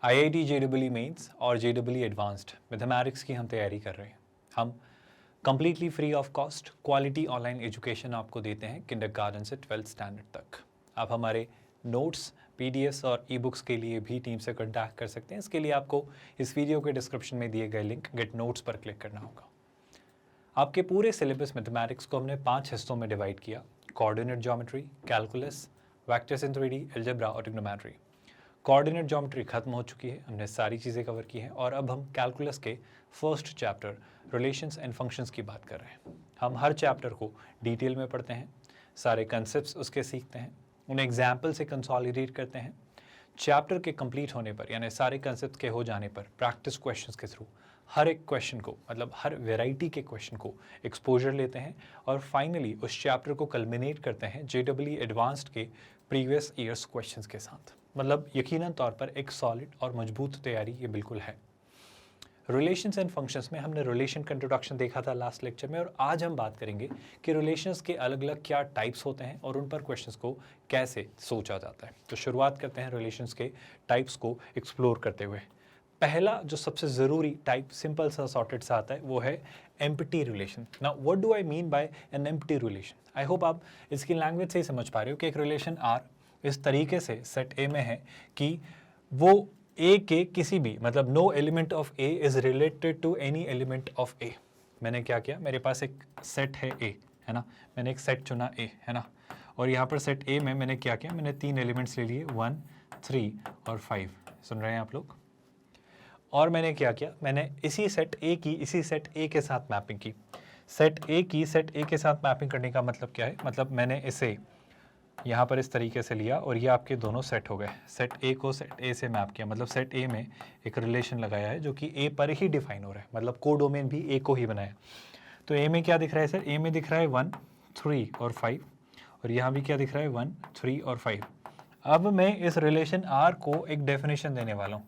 IIT JEE mains और JEE advanced mathematics की हम तैयारी कर रहे हैं। हम completely free of cost quality online education आपको देते हैं किंडरगार्टन से 12th स्टैंडर्ड तक। आप हमारे नोट्स, PDFs और ई-बुक्स के लिए भी टीम से कॉन्टैक्ट कर सकते हैं। इसके लिए आपको इस वीडियो के डिस्क्रिप्शन में दिए गए लिंक गेट नोट्स पर क्लिक करना होगा। आपके पूरे सिलेबस मैथमेटिक्स को हमने 5 हिस्सों में डिवाइड किया: coordinate geometry, calculus, vectors in 3D, algebra और ट्रिग्नोमेट्री। कोऑर्डिनेट ज्योमेट्री खत्म हो चुकी है, हमने सारी चीज़ें कवर की हैं और अब हम कैलकुलस के first chapter relations and functions की बात कर रहे हैं। हम हर चैप्टर को डिटेल में पढ़ते हैं, सारे कंसेप्ट्स उसके सीखते हैं, उन्हें एग्जाम्पल से कंसोलिडेट करते हैं। चैप्टर के कंप्लीट होने पर यानी सारे कंसेप्ट के हो जाने पर प्रैक्टिस क्वेश्चंस के थ्रू हर एक क्वेश्चन को, मतलब हर वैरायटी के क्वेश्चन को एक्सपोजर लेते हैं और फाइनली उस चैप्टर को कल्मिनेट करते हैं JEE एडवांस्ड के प्रीवियस ईयर्स क्वेश्चंस के साथ। मतलब यकीनन तौर पर एक सॉलिड और मजबूत तैयारी ये बिल्कुल है। रिलेशंस एंड फंक्शंस में हमने रिलेशन का इंट्रोडक्शन देखा था लास्ट लेक्चर में, और आज हम बात करेंगे कि रिलेशंस के अलग अलग क्या टाइप्स होते हैं और उन पर क्वेश्चंस को कैसे सोचा जाता है। तो शुरुआत करते हैं रिलेशंस के टाइप्स को एक्सप्लोर करते हुए। पहला जो सबसे ज़रूरी टाइप सिंपल सा सॉर्टेड सा आता है वो है empty relation. Now what do I mean bye an empty relation? I hope आप इसकी लैंग्वेज से ही समझ पा रहे हो कि एक रिलेशन आर इस तरीके से सेट ए में है कि वो ए के किसी भी, मतलब no element of A is related to any element of A. मैंने क्या किया, मेरे पास एक सेट है ए, है ना, मैंने एक सेट चुना ए, है ना, और यहाँ पर सेट ए में मैंने क्या किया, मैंने 3 एलिमेंट्स ले लिए 1, 3 और 5। सुन रहे हैं आप लोग? और मैंने क्या किया, मैंने इसी सेट ए की इसी सेट ए के साथ मैपिंग की। सेट ए की सेट ए के साथ मैपिंग करने का मतलब क्या है, मतलब मैंने इसे यहाँ पर इस तरीके से लिया और ये आपके दोनों सेट हो गए। सेट ए को सेट ए से मैप किया, मतलब सेट ए में एक रिलेशन लगाया है जो कि ए पर ही डिफाइन हो रहा है, मतलब को डोमेन भी ए को ही बनाया। तो ए में क्या दिख रहा है सर? ए में दिख रहा है 1, 3 और 5, और यहाँ भी क्या दिख रहा है 1, 3 और 5। अब मैं इस रिलेशन आर को एक डेफिनेशन देने वाला हूँ,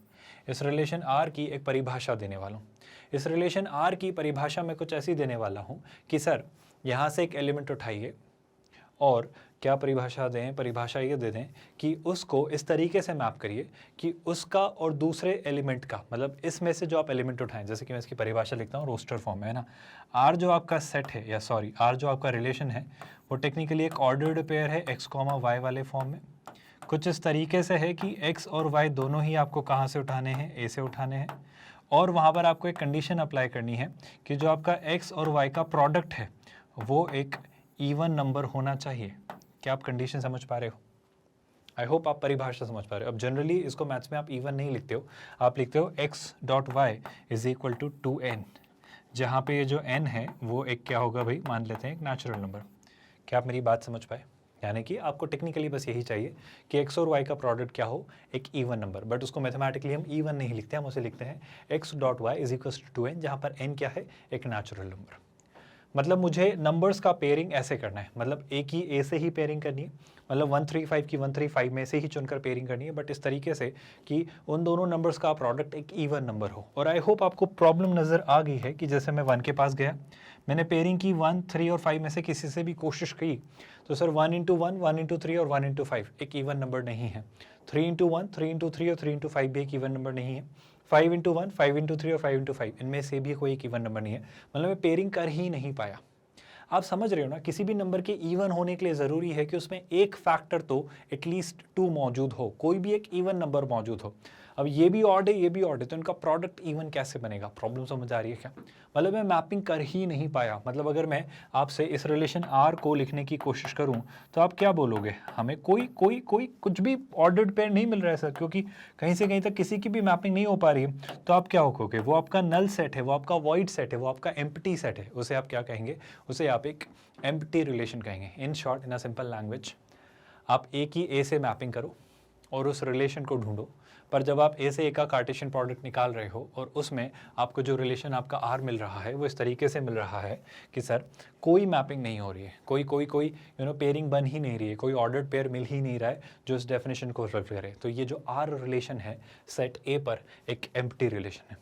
इस रिलेशन आर की एक परिभाषा देने वाला हूँ। इस रिलेशन आर की परिभाषा में कुछ ऐसी देने वाला हूँ कि सर यहाँ से एक एलिमेंट उठाइए और क्या परिभाषा दें, परिभाषा ये दे दें कि उसको इस तरीके से मैप करिए कि उसका और दूसरे एलिमेंट का, मतलब इसमें से जो आप एलिमेंट उठाएं, जैसे कि मैं इसकी परिभाषा लिखता हूँ रोस्टर फॉर्म में, है ना। आर जो आपका सेट है, या सॉरी आर जो आपका रिलेशन है वो टेक्निकली एक ऑर्डर्ड पेयर है x, y वाले फॉर्म में। कुछ इस तरीके से है कि x और y दोनों ही आपको कहाँ से उठाने हैं, a से उठाने हैं, और वहाँ पर आपको एक कंडीशन अप्लाई करनी है कि जो आपका x और y का प्रोडक्ट है वो एक इवन नंबर होना चाहिए। क्या आप कंडीशन समझ पा रहे हो? आई होप आप परिभाषा समझ पा रहे हो। अब जनरली इसको मैथ्स में आप इवन नहीं लिखते हो, आप लिखते हो x.y is equal to 2n, जहाँ पे ये जो n है वो एक क्या होगा भाई, मान लेते हैं एक नेचुरल नंबर। क्या आप मेरी बात समझ पाए? यानी कि आपको टेक्निकली बस यही चाहिए कि x और y का प्रोडक्ट क्या हो, एक इवन नंबर। बट उसको मैथमेटिकली हम इवन नहीं लिखते, हम उसे लिखते हैं x.y is equal to 2n, जहाँ पर n क्या है, एक नेचुरल नंबर। मतलब मुझे नंबर्स का पेयरिंग ऐसे करना है, मतलब ए की ए से ही पेयरिंग करनी है, मतलब 135 की 135 में से ही चुनकर पेयरिंग करनी है, बट इस तरीके से कि उन दोनों नंबर्स का प्रोडक्ट एक इवन नंबर हो। और आई होप आपको प्रॉब्लम नज़र आ गई है कि जैसे मैं 1 के पास गया, मैंने पेयरिंग की 1, 3 और 5 में से किसी से भी कोशिश की, तो सर 1 इंटू 1, 1 इंटू 3 और 1 इंटू 5 एक इवन नंबर नहीं है। 3 इंटू 1, 3 इंटू 3 और 3 इंटू 5 भी एक इवन नंबर नहीं है। 5 इंटू 1, 5 इंटू 3 और 5 इंटू 5 इनमें से भी कोई एक इवन नंबर नहीं है। मतलब मैं पेयरिंग कर ही नहीं पाया। आप समझ रहे हो ना, किसी भी नंबर के इवन होने के लिए ज़रूरी है कि उसमें एक फैक्टर तो एटलीस्ट 2 मौजूद हो, कोई भी एक इवन नंबर मौजूद हो। अब ये भी ऑड है, ये भी ऑड है, तो इनका प्रोडक्ट इवन कैसे बनेगा? प्रॉब्लम समझ आ रही है क्या? मतलब मैं मैपिंग कर ही नहीं पाया। मतलब अगर मैं आपसे इस रिलेशन आर को लिखने की कोशिश करूं तो आप क्या बोलोगे? हमें कोई कोई कोई कुछ भी ऑर्डर्ड पेयर नहीं मिल रहा है सर, क्योंकि कहीं से कहीं तक किसी की भी मैपिंग नहीं हो पा रही है। तो आप क्या कहोगे? वो आपका नल सेट है, वो आपका वॉइड सेट है, वो आपका एम्प्टी सेट है, उसे आप क्या कहेंगे? उसे आप एक एम्प्टी रिलेशन कहेंगे। In short, in a simple language, आप ए की ए से मैपिंग करो और उस रिलेशन को ढूंढो, पर जब आप ए से ए का कार्टेशियन प्रोडक्ट निकाल रहे हो और उसमें आपको जो रिलेशन आपका आर मिल रहा है वो इस तरीके से मिल रहा है कि सर कोई मैपिंग नहीं हो रही है, कोई पेयरिंग बन ही नहीं रही है, कोई ऑर्डर्ड पेयर मिल ही नहीं रहा है जो इस डेफिनेशन को फुलफिल करे, तो ये जो आर रिलेशन है सेट ए पर एक एम्प्टी रिलेशन है।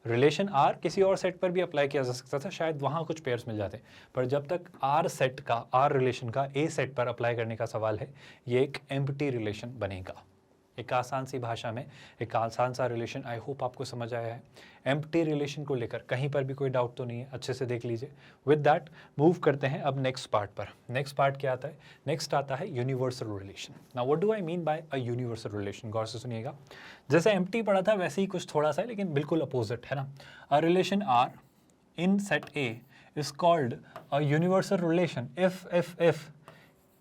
रिलेशन आर किसी और सेट पर भी अप्लाई किया जा सकता था, शायद वहाँ कुछ पेयर्स मिल जाते, पर जब तक आर सेट का, आर रिलेशन का ए सेट पर अप्लाई करने का सवाल है, ये एक एम्प्टी रिलेशन बनेगा। एक आसान सी भाषा में एक आसान सा रिलेशन। आई होप आपको समझ आया है। एम्प्टी रिलेशन को लेकर कहीं पर भी कोई डाउट तो नहीं है, अच्छे से देख लीजिए। विद दैट मूव करते हैं अब नेक्स्ट पार्ट पर। नेक्स्ट पार्ट क्या आता है? नेक्स्ट आता है universal relation. Now what do I mean by a universal relation? गौर से सुनिएगा। जैसे एम्प्टी पढ़ा था वैसे ही कुछ थोड़ा सा, लेकिन बिल्कुल अपोजिट है ना। A relation R in set A is called a universal relation if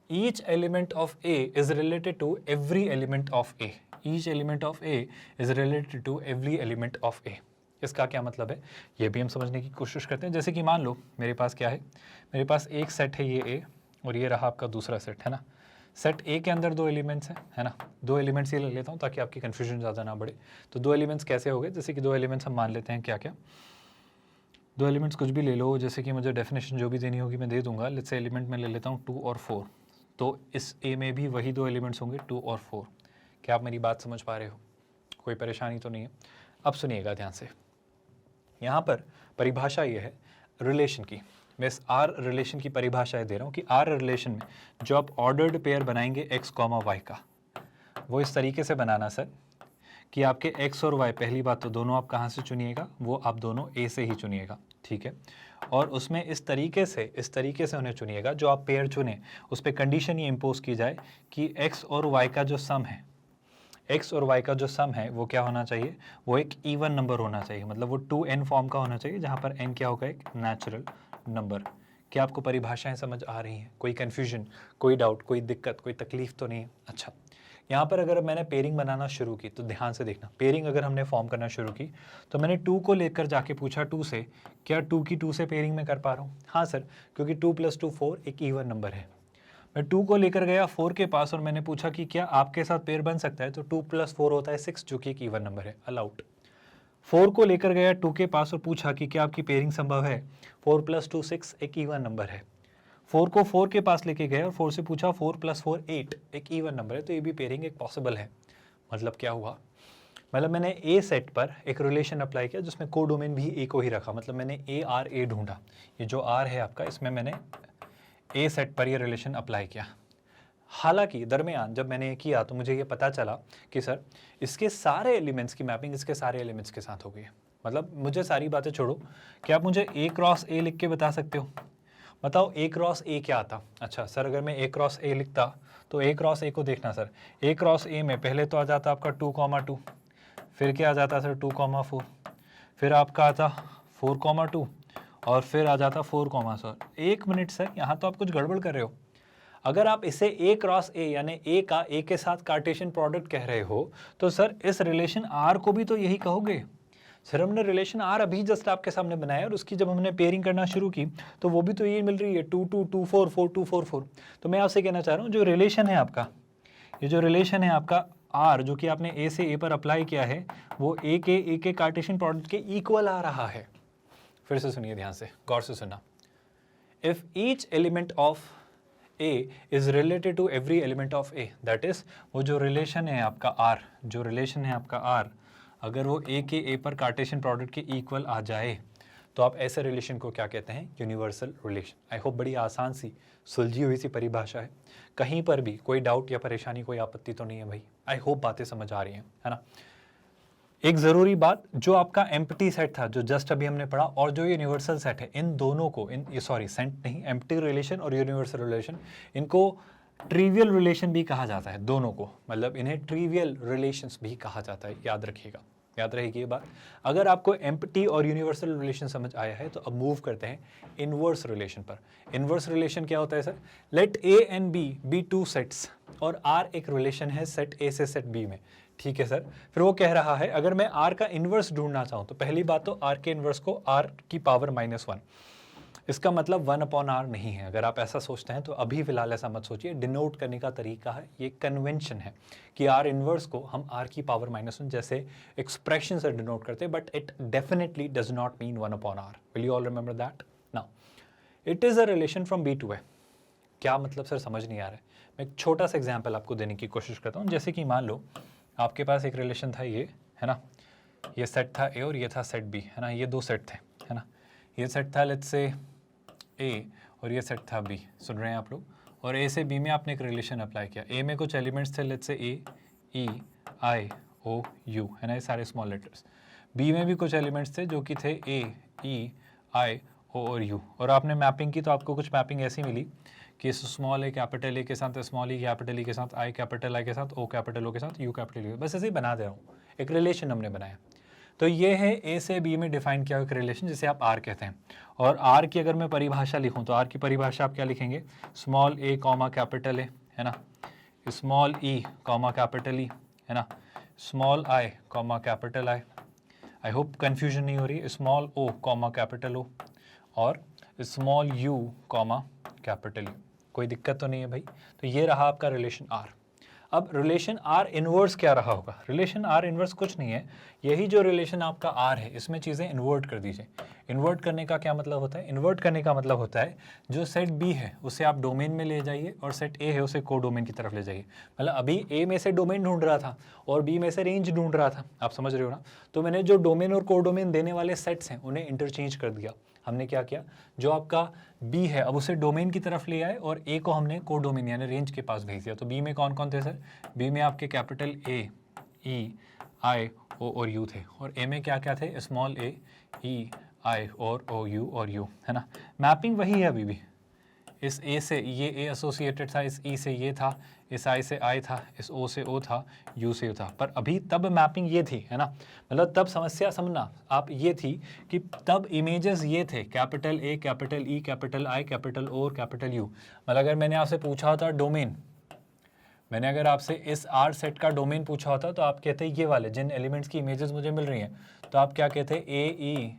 each element of A is related to every element of A. Each element of A is related to every element of A. इसका क्या मतलब है ये भी हम समझने की कोशिश करते हैं। जैसे कि मान लो मेरे पास क्या है, मेरे पास एक सेट है ये A और ये रहा आपका दूसरा सेट, है ना। सेट A के अंदर दो एलिमेंट्स हैं, है ना। दो एलिमेंट्स ये ले लेता हूँ ताकि आपकी कन्फ्यूजन ज़्यादा ना बढ़े। तो दो एलिमेंट्स कैसे हो गए? जैसे कि दो एलिमेंट्स हम मान लेते हैं क्या क्या, दो एलिमेंट्स कुछ भी ले लो, जैसे कि मुझे डेफिनेशन जो भी देनी होगी मैं दे दूंगा। लेट्स से एलिमेंट में ले लेता हूँ 2 और 4, तो इस ए में भी वही दो एलिमेंट्स होंगे 2 और 4। क्या आप मेरी बात समझ पा रहे हो? कोई परेशानी तो नहीं है? अब सुनिएगा ध्यान से। यहाँ पर परिभाषा ये है रिलेशन की, मैं इस आर रिलेशन की परिभाषा दे रहा हूँ कि आर रिलेशन में जो आप ऑर्डर्ड पेयर बनाएंगे एक्स कॉमा वाई का, वो इस तरीके से बनाना सर कि आपके x और y, पहली बात तो दोनों आप कहाँ से चुनिएगा? वो आप दोनों A से ही चुनिएगा, ठीक है। और उसमें इस तरीके से उन्हें चुनिएगा, जो आप पेयर चुने उस पर कंडीशन ये इम्पोज की जाए कि x और y का जो सम है, x और y का जो सम है वो क्या होना चाहिए? वो एक इवन नंबर होना चाहिए, मतलब वो 2n फॉर्म का होना चाहिए, जहाँ पर n क्या होगा? एक नेचुरल नंबर। क्या आपको परिभाषाएं समझ आ रही हैं? कोई कन्फ्यूजन, कोई डाउट, कोई दिक्कत, कोई तकलीफ तो नहीं है? अच्छा, यहाँ पर अगर मैंने पेयरिंग बनाना शुरू की तो ध्यान से देखना। पेयरिंग अगर हमने फॉर्म करना शुरू की तो मैंने 2 को लेकर जाके पूछा 2 से, क्या 2 की 2 से पेयरिंग में कर पा रहा हूँ? हाँ सर, क्योंकि 2 + 2 4 एक इवन नंबर है। मैं 2 को लेकर गया 4 के पास और मैंने पूछा कि क्या आपके साथ पेयर बन सकता है? तो 2 + 4 होता है 6, जो कि एक इवन नंबर है, अलाउड। 4 को लेकर गया 2 के पास और पूछा कि क्या आपकी पेयरिंग संभव है? 4 + 2 6 एक इवन नंबर है। 4 को 4 के पास लेके गए और 4 से पूछा 4 + 4 8 एक इवन नंबर है, तो ये भी पेयरिंग एक पॉसिबल है। मतलब क्या हुआ? मतलब मैंने ए सेट पर एक रिलेशन अप्लाई किया जिसमें कोडोमेन भी ए को ही रखा, मतलब मैंने ए आर ए ढूंढा। ये जो आर है आपका, इसमें मैंने ए सेट पर ये रिलेशन अप्लाई किया। हालांकि दरमियान जब मैंने ये किया तो मुझे ये पता चला कि सर इसके सारे एलिमेंट्स की मैपिंग इसके सारे एलिमेंट्स के साथ हो गई है। मतलब मुझे सारी बातें छोड़ो, क्या आप मुझे ए क्रॉस ए लिख के बता सकते हो? बताओ ए क्रॉस ए क्या आता? अच्छा सर, अगर मैं ए क्रॉस ए लिखता तो ए क्रॉस ए को देखना सर, ए क्रॉस ए में पहले तो आ जाता आपका 2,2, फिर क्या आ जाता सर 2,4, फिर आपका आता 4,2 और फिर आ जाता 4, सर 1 मिनट सर, यहाँ तो आप कुछ गड़बड़ कर रहे हो। अगर आप इसे ए क्रॉस ए यानी ए का ए के साथ कार्टेशियन प्रोडक्ट कह रहे हो तो सर इस रिलेशन आर को भी तो यही कहोगे। सर हमने रिलेशन आर अभी जस्ट आपके सामने बनाया और उसकी जब हमने पेयरिंग करना शुरू की तो वो भी तो ये मिल रही है 2 2 2 4 4 2 4 4। तो मैं आपसे कहना चाह रहा हूँ जो रिलेशन है आपका, ये जो रिलेशन है आपका आर, जो कि आपने ए से ए पर अप्लाई किया है, वो ए के कार्टेशियन प्रोडक्ट के इक्वल आ रहा है। फिर से सुनिए ध्यान से, गौर से सुनना। If each element of A is related to every element of A, that is वो जो रिलेशन है आपका R, जो रिलेशन है आपका R, अगर वो A के A पर कार्टेशियन प्रोडक्ट के इक्वल आ जाए तो आप ऐसे रिलेशन को क्या कहते हैं? Universal relation. आई होप बड़ी आसान सी सुलझी हुई सी परिभाषा है, कहीं पर भी कोई डाउट या परेशानी, कोई आपत्ति तो नहीं है भाई? आई होप बातें समझ आ रही हैं, है ना। एक ज़रूरी बात, जो आपका एम्प्टी सेट था जो जस्ट अभी हमने पढ़ा और जो यूनिवर्सल सेट है, इन दोनों को सेट नहीं, एम्प्टी रिलेशन और यूनिवर्सल रिलेशन, इनको ट्रिवियल रिलेशन भी कहा जाता है दोनों को, मतलब इन्हें ट्रिवियल रिलेशंस भी कहा जाता है। याद रखिएगा, याद रहेगी ये बात। अगर आपको एम्प्टी और यूनिवर्सल रिलेशन समझ आया है तो अब मूव करते हैं इनवर्स रिलेशन पर। इनवर्स रिलेशन क्या होता है sir? Let A and B B 2 sets और आर एक रिलेशन है सेट ए से सेट बी में, ठीक है सर। फिर वो कह रहा है अगर मैं r का इन्वर्स ढूंढना चाहूँ तो पहली बात तो r के इन्वर्स को r की पावर -1, इसका मतलब 1/r नहीं है। अगर आप ऐसा सोचते हैं तो अभी फिलहाल ऐसा मत सोचिए, डिनोट करने का तरीका है, ये कन्वेंशन है कि r इन्वर्स को हम r की पावर -1 जैसे एक्सप्रेशन से डिनोट करते हैं, but it definitely does not mean 1/r। Will you all remember that? Now it is a relation from B to A। क्या मतलब सर, समझ नहीं आ रहा है। मैं एक छोटा सा एग्जाम्पल आपको देने की कोशिश करता हूँ। जैसे कि मान लो आपके पास एक रिलेशन था, ये है ना, ये सेट था ए और ये था सेट बी, है ना, ये दो सेट थे, है ना। ये सेट था लेट्स से ए और ये सेट था बी, सुन रहे हैं आप लोग। और ए से बी में आपने एक रिलेशन अप्लाई किया। ए में कुछ एलिमेंट्स थे let's say A E I O you, है ना, ये सारे स्मॉल लेटर्स। बी में भी कुछ एलिमेंट्स थे जो कि थे ए ई आई ओ और यू, और आपने मैपिंग की तो आपको कुछ मैपिंग ऐसी मिली कि स्मॉल ए कैपिटल ए के साथ स्मॉल ई कैपिटल ई के साथ आई कैपिटल आई के साथ ओ कैपिटल ओ के साथ यू कैपिटल यू, बस ऐसे ही बना दे रहा हूँ, एक रिलेशन हमने बनाया। तो ये है ए से बी में डिफाइन किया हुआ एक रिलेशन जिसे आप आर कहते हैं। और आर की अगर मैं परिभाषा लिखूँ तो आर की परिभाषा आप क्या लिखेंगे, स्मॉल ए कॉमा कैपिटल ए, है ना, स्मॉल ई कॉमा कैपिटल ई, है ना, small I comma capital I hope confusion नहीं हो रही, स्मॉल ओ कॉमा कैपिटल ओ, और small you comma capital you. कोई दिक्कत तो नहीं है भाई। तो ये रहा आपका रिलेशन आर। अब रिलेशन आर इनवर्स क्या रहा होगा, रिलेशन आर इनवर्स कुछ नहीं है, यही जो रिलेशन आपका आर है इसमें चीज़ें इन्वर्ट कर दीजिए। इन्वर्ट करने का क्या मतलब होता है, इन्वर्ट करने का मतलब होता है जो सेट बी है उसे आप डोमेन में ले जाइए और सेट ए है उसे को डोमेन की तरफ ले जाइए। मतलब अभी ए में से डोमेन ढूंढ रहा था और बी में से रेंज ढूंढ रहा था, आप समझ रहे हो ना। तो मैंने जो डोमेन और को डोमेन देने वाले सेट्स हैं उन्हें इंटरचेंज कर दिया। हमने क्या किया, जो आपका बी है अब उसे डोमेन की तरफ ले आए और ए को हमने को डोमेन यानी रेंज के पास भेज दिया। तो बी में कौन कौन थे सर, बी में आपके कैपिटल ए ई आई ओ और यू थे, और ए में क्या क्या थे, स्मॉल ए ई आई और ओ यू, है ना। मैपिंग वही है अभी भी, इस ए से ये ए एसोसिएटेड था, इस ई से ये था, इस आई से आई था, इस ओ से ओ था, यू से यू था। पर अभी तब मैपिंग ये थी, है ना, मतलब तब समस्या समझना आप ये थी कि तब इमेजेस ये थे, capital A capital E capital I capital O और कैपिटल यू। मतलब अगर मैंने आपसे पूछा होता डोमेन, मैंने अगर आपसे इस आर सेट का डोमेन पूछा होता तो आप कहते ये वाले जिन एलिमेंट्स की इमेजेस मुझे मिल रही हैं, तो आप क्या कहते, ए ई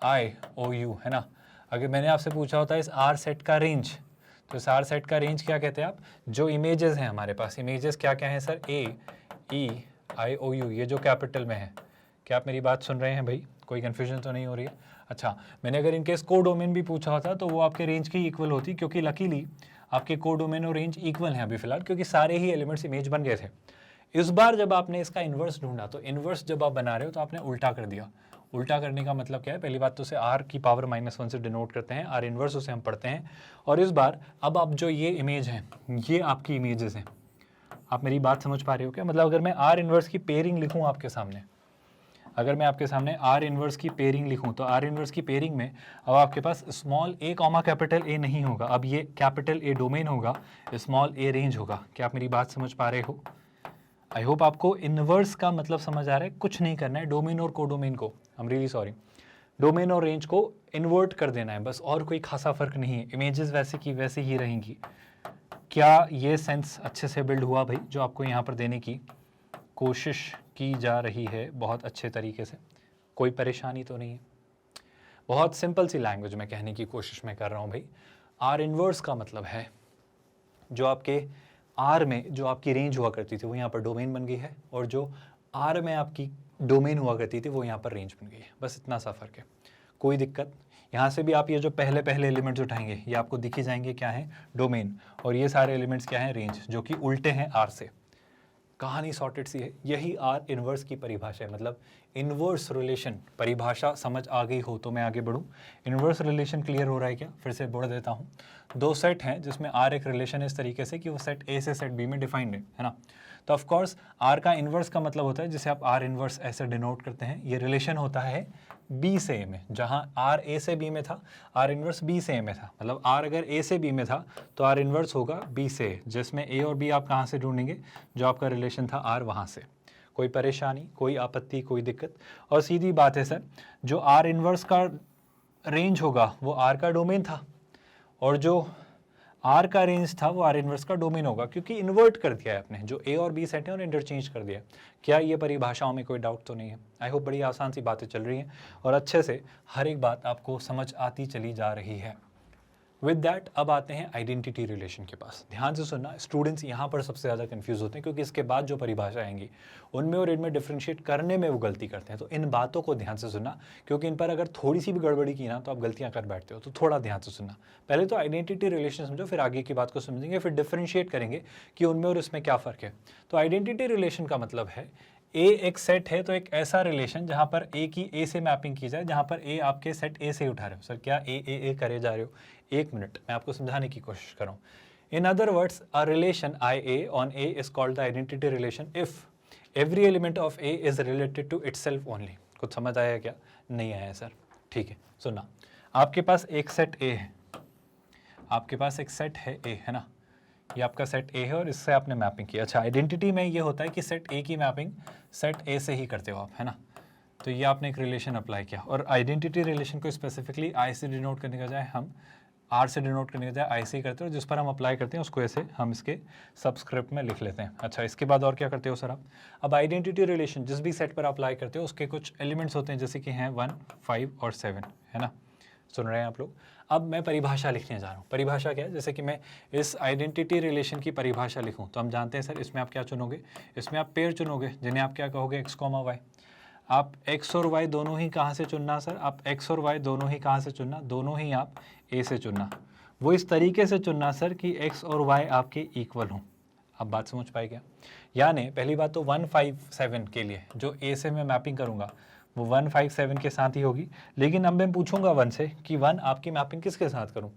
आई ओ यू, है ना। अगर मैंने आपसे पूछा होता इस आर सेट का रेंज, तो इस आर सेट का रेंज क्या कहते हैं आप, जो इमेजेस हैं हमारे पास, इमेजेस क्या क्या हैं sir, A E I O you, ये जो कैपिटल में है। क्या आप मेरी बात सुन रहे हैं भाई, कोई कन्फ्यूजन तो नहीं हो रही है। अच्छा, मैंने अगर इनकेस को डोमेन भी पूछा होता तो वो आपके रेंज की इक्वल होती, क्योंकि लकीली आपके को डोमेन और रेंज इक्वल हैं अभी फिलहाल, क्योंकि सारे ही एलिमेंट्स इमेज बन गए थे। इस बार जब आपने इसका इन्वर्स ढूंढा तो इन्वर्स जब आप बना रहे हो तो आपने उल्टा कर दिया। उल्टा करने का मतलब क्या है, पहली बात तो उसे आर की पावर -1 से डिनोट करते हैं, आर इन्वर्स उसे हम पढ़ते हैं। और इस बार अब आप जो ये इमेज हैं ये आपकी इमेजेस हैं। आप मेरी बात समझ पा रहे हो क्या, मतलब अगर मैं आर इन्वर्स की पेयरिंग लिखूँ आपके सामने, अगर मैं आपके सामने आर इन्वर्स की पेयरिंग लिखूं तो आर इन्वर्स की पेयरिंग में अब आपके पास small A comma capital A नहीं होगा, अब ये कैपिटल ए डोमेन होगा, स्मॉल ए रेंज होगा। क्या आप मेरी बात समझ पा रहे हो, आई होप आपको इन्वर्स का मतलब समझ आ रहा है। कुछ नहीं करना है, डोमेन और को डोमेन को, I am really sorry, domain और रेंज को इन्वर्ट कर देना है बस, और कोई खासा फर्क नहीं है, इमेजेस वैसे की वैसे ही रहेंगी। क्या ये सेंस अच्छे से बिल्ड हुआ भाई, जो आपको यहाँ पर देने की कोशिश की जा रही है बहुत अच्छे तरीके से, कोई परेशानी तो नहीं है। बहुत सिंपल सी लैंग्वेज में कहने की कोशिश मैं कर रहा हूँ भाई। आर इन्वर्स का मतलब है जो आपके आर में जो आपकी रेंज हुआ करती थी वो यहाँ पर डोमेन बन गई है, और जो आर में आपकी डोमेन हुआ करती थी वो यहाँ पर रेंज बन गई है, बस इतना सा फर्क है, कोई दिक्कत। यहाँ से भी आप ये जो पहले पहले एलिमेंट्स उठाएंगे ये आपको दिख ही जाएंगे क्या है, डोमेन, और ये सारे एलिमेंट्स क्या हैं, रेंज, जो कि उल्टे हैं आर से। कहानी सॉर्टेड सी है, यही आर इन्वर्स की परिभाषा है। मतलब इन्वर्स रिलेशन परिभाषा समझ आ गई हो तो मैं आगे बढ़ूं। इन्वर्स रिलेशन क्लियर हो रहा है क्या, फिर से बोल देता हूं। दो सेट हैं जिसमें आर एक रिलेशन इस तरीके से कि वो सेट ए से सेट बी में डिफाइंड है ना। तो ऑफ कोर्स आर का इन्वर्स का मतलब होता है जिसे आप आर इन्वर्स ऐसे डिनोट करते हैं, ये रिलेशन होता है बी से ए में, जहां आर ए से बी में था आर इन्वर्स बी से ए में था। मतलब आर अगर ए से बी में था तो आर इन्वर्स होगा बी से ए, जिसमें ए और बी आप कहाँ से ढूंढेंगे, जो आपका रिलेशन था आर वहाँ से। कोई परेशानी, कोई आपत्ति, कोई दिक्कत। और सीधी बात है सर, जो आर इन्वर्स का रेंज होगा वो आर का डोमेन था, और जो आर का रेंज था वो आर इन्वर्स का डोमेन होगा, क्योंकि इन्वर्ट कर दिया है आपने, जो ए और बी सेट है उन्हें इंटरचेंज कर दिया। क्या ये परिभाषाओं में कोई डाउट तो नहीं है, आई होप बड़ी आसान सी बातें चल रही हैं और अच्छे से हर एक बात आपको समझ आती चली जा रही है। विद दैट अब आते हैं आइडेंटिटी रिलेशन के पास। ध्यान से सुनना, स्टूडेंट्स यहाँ पर सबसे ज़्यादा कंफ्यूज होते हैं, क्योंकि इसके बाद जो परिभाषा आएंगी उनमें और इनमें डिफ्रेंशिएट करने में वो गलती करते हैं। तो इन बातों को ध्यान से सुनना, क्योंकि इन पर अगर थोड़ी सी भी गड़बड़ी की ना तो आप गलतियाँ कर बैठते हो, तो थोड़ा ध्यान से सुनना। पहले तो आइडेंटिटी रिलेशन समझो, फिर आगे की बात को समझेंगे, फिर डिफ्रेंशिएट करेंगे कि उनमें और इसमें क्या फ़र्क है। तो आइडेंटिटी रिलेशन का मतलब है ए एक सेट है तो एक ऐसा रिलेशन जहाँ पर ए की ए से मैपिंग की जाए, जहाँ पर ए आपके सेट ए से उठा रहे हो। सर क्या ए करे जा रहे हो, एक मिनट मैं आपको समझाने की कोशिश कर रहा हूँ। In other words, a relation I A on A is called the identity relation if every element of A is related to itself only. कुछ समझ आया क्या? नहीं आया सर? ठीक है, सुनना, आपके पास एक सेट ए है, आपके पास एक सेट है ए, है ना, ये आपका सेट ए है और इससे आपने मैपिंग की। अच्छा, आइडेंटिटी में ये होता है कि सेट ए की मैपिंग सेट ए से ही करते हो आप, है ना। तो ये आपने एक रिलेशन अप्लाई किया और आइडेंटिटी रिलेशन को स्पेसिफिकली आई से डिनोट करने का जाए हम आर से डिनोट करने का जाए आई से ही करते हैं, और जिस पर हम अप्लाई करते हैं उसको ऐसे हम इसके सबस्क्रिप्ट में लिख लेते हैं। अच्छा, इसके बाद और क्या करते हो सर आप? अब आइडेंटिटी रिलेशन जिस भी सेट पर अप्लाई करते हो उसके कुछ एलिमेंट्स होते हैं, जैसे कि हैं 1, 5 और 7, है ना। सुन रहे हैं आप लोग? अब मैं परिभाषा लिखने जा रहा हूँ। परिभाषा क्या है? जैसे कि मैं इस आइडेंटिटी रिलेशन की परिभाषा लिखूँ तो हम जानते हैं सर, इसमें आप क्या चुनोगे? इसमें आप पेयर चुनोगे, जिन्हें आप क्या कहोगे? X comma y. आप x और y दोनों ही कहाँ से चुनना सर? आप x और y दोनों ही कहाँ से चुनना? दोनों ही आप a से चुनना। वो इस तरीके से चुनना सर कि x और y आपके इक्वल हों। अब बात समझ पाए क्या? यानी पहली बात तो 157 के लिए जो a से मैं मैपिंग करूँगा वो 157 के साथ ही होगी, लेकिन अब मैं पूछूंगा 1 से कि 1 आपकी मैपिंग किसके साथ करूं?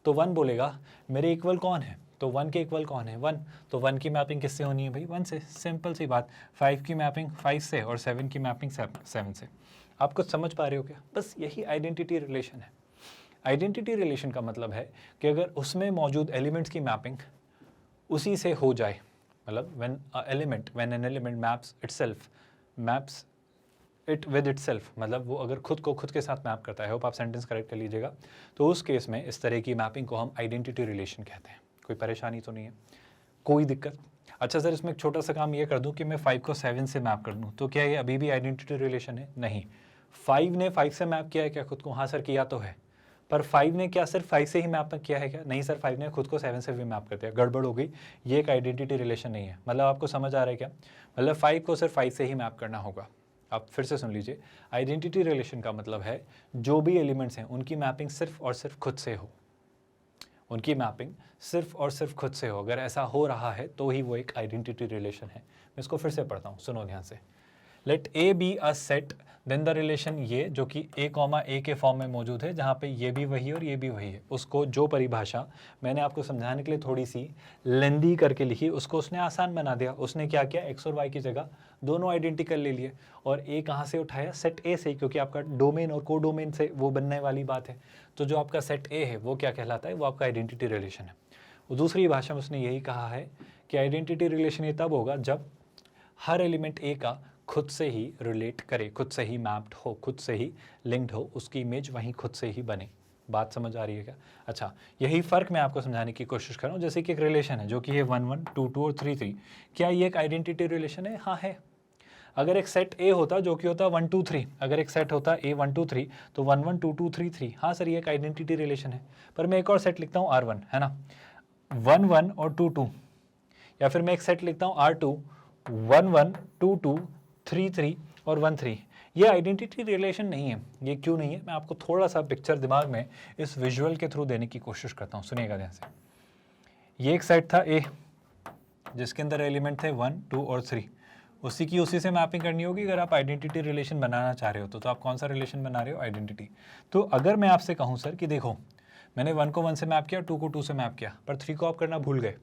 तो 1 बोलेगा मेरे इक्वल कौन है? तो 1 के इक्वल कौन है? 1। तो 1 की मैपिंग किससे होनी है भाई? 1 से। सिंपल सी बात। 5 की मैपिंग 5 से और 7 की मैपिंग 7 से। आप कुछ समझ पा रहे हो क्या? बस यही आइडेंटिटी रिलेशन है। आइडेंटिटी रिलेशन का मतलब है कि अगर उसमें मौजूद एलिमेंट्स की मैपिंग उसी से हो जाए, मतलब when an element maps itself, maps it with itself, मतलब वो अगर खुद को खुद के साथ मैप करता है, होप आप सेंटेंस करेक्ट कर लीजिएगा, तो उस केस में इस तरह की मैपिंग को हम आइडेंटिटी रिलेशन कहते हैं। कोई परेशानी तो नहीं है? कोई दिक्कत? अच्छा सर, इसमें एक छोटा सा काम ये कर दूं कि मैं 5 को 7 से मैप कर दूं, तो क्या ये अभी भी आइडेंटिटी रिलेशन है? नहीं। 5 ने 5 से मैप किया है क्या खुद को? हाँ सर, किया तो है, पर 5 ने क्या सिर्फ 5 से ही मैप किया है क्या? नहीं सर, 5 ने खुद को 7 से भी मैप कर दिया। गड़बड़ हो गई, ये एक आइडेंटिटी रिलेशन नहीं है। मतलब आपको समझ आ रहा है क्या? मतलब 5 को सिर्फ 5 से ही मैप करना होगा। आप फिर से सुन लीजिए, आइडेंटिटी रिलेशन का मतलब है जो भी एलिमेंट्स हैं उनकी मैपिंग सिर्फ और सिर्फ खुद से हो, उनकी मैपिंग सिर्फ और सिर्फ खुद से हो। अगर ऐसा हो रहा है तो ही वो एक आइडेंटिटी रिलेशन है। मैं इसको फिर से पढ़ता हूँ, सुनो ध्यान से। Let A B a set, then the relation ये जो कि a कॉमा ए के फॉर्म में मौजूद है, जहाँ पे ये भी वही है और ये भी वही है, उसको जो परिभाषा मैंने आपको समझाने के लिए थोड़ी सी लेंदी करके लिखी, उसको उसने आसान बना दिया। उसने क्या किया? x और y की जगह दोनों आइडेंटिकल ले लिए और a कहाँ से उठाया? सेट a से, क्योंकि आपका डोमेन और को डोमेन से वो बनने वाली बात है। तो जो आपका सेट a है वो क्या कहलाता है? वो आपका आइडेंटिटी रिलेशन है। दूसरी भाषा में उसने यही कहा है कि आइडेंटिटी रिलेशन ये तब होगा जब हर एलिमेंट a का खुद से ही रिलेट करे, खुद से ही मैप्ड हो, खुद से ही लिंक्ड हो, उसकी इमेज वहीं खुद से ही बने। बात समझ आ रही है क्या? अच्छा, यही फ़र्क मैं आपको समझाने की कोशिश कर रहा हूँ। जैसे कि एक रिलेशन है जो कि है 1 1 2 2 और 3 3, क्या ये एक आइडेंटिटी रिलेशन है? हाँ है। अगर एक सेट ए होता जो कि होता 1 2 3, अगर एक सेट होता ए 1 2 3 तो 1 1 2 2 3 3, हाँ सर ये एक आइडेंटिटी रिलेशन है। पर मैं एक और सेट लिखता हूँ R1, है ना, 1 1 और 2 2, या फिर मैं एक सेट लिखता हूँ R2, 1 1 2 2 3 3 और 1 3। ये आइडेंटिटी रिलेशन नहीं है। ये क्यों नहीं है? मैं आपको थोड़ा सा पिक्चर दिमाग में इस विजुअल के थ्रू देने की कोशिश करता हूँ, सुनिएगा ध्यान से। ये एक सेट था ए जिसके अंदर एलिमेंट थे 1 2 और 3, उसी से मैपिंग करनी होगी अगर आप आइडेंटिटी रिलेशन बनाना चाह रहे हो। तो आप कौन सा रिलेशन बना रहे हो? आइडेंटिटी। तो अगर मैं आपसे कहूँ सर कि देखो मैंने 1 को 1 से मैप किया, 2 को 2 से मैप किया, पर 3 को आप करना भूल गए,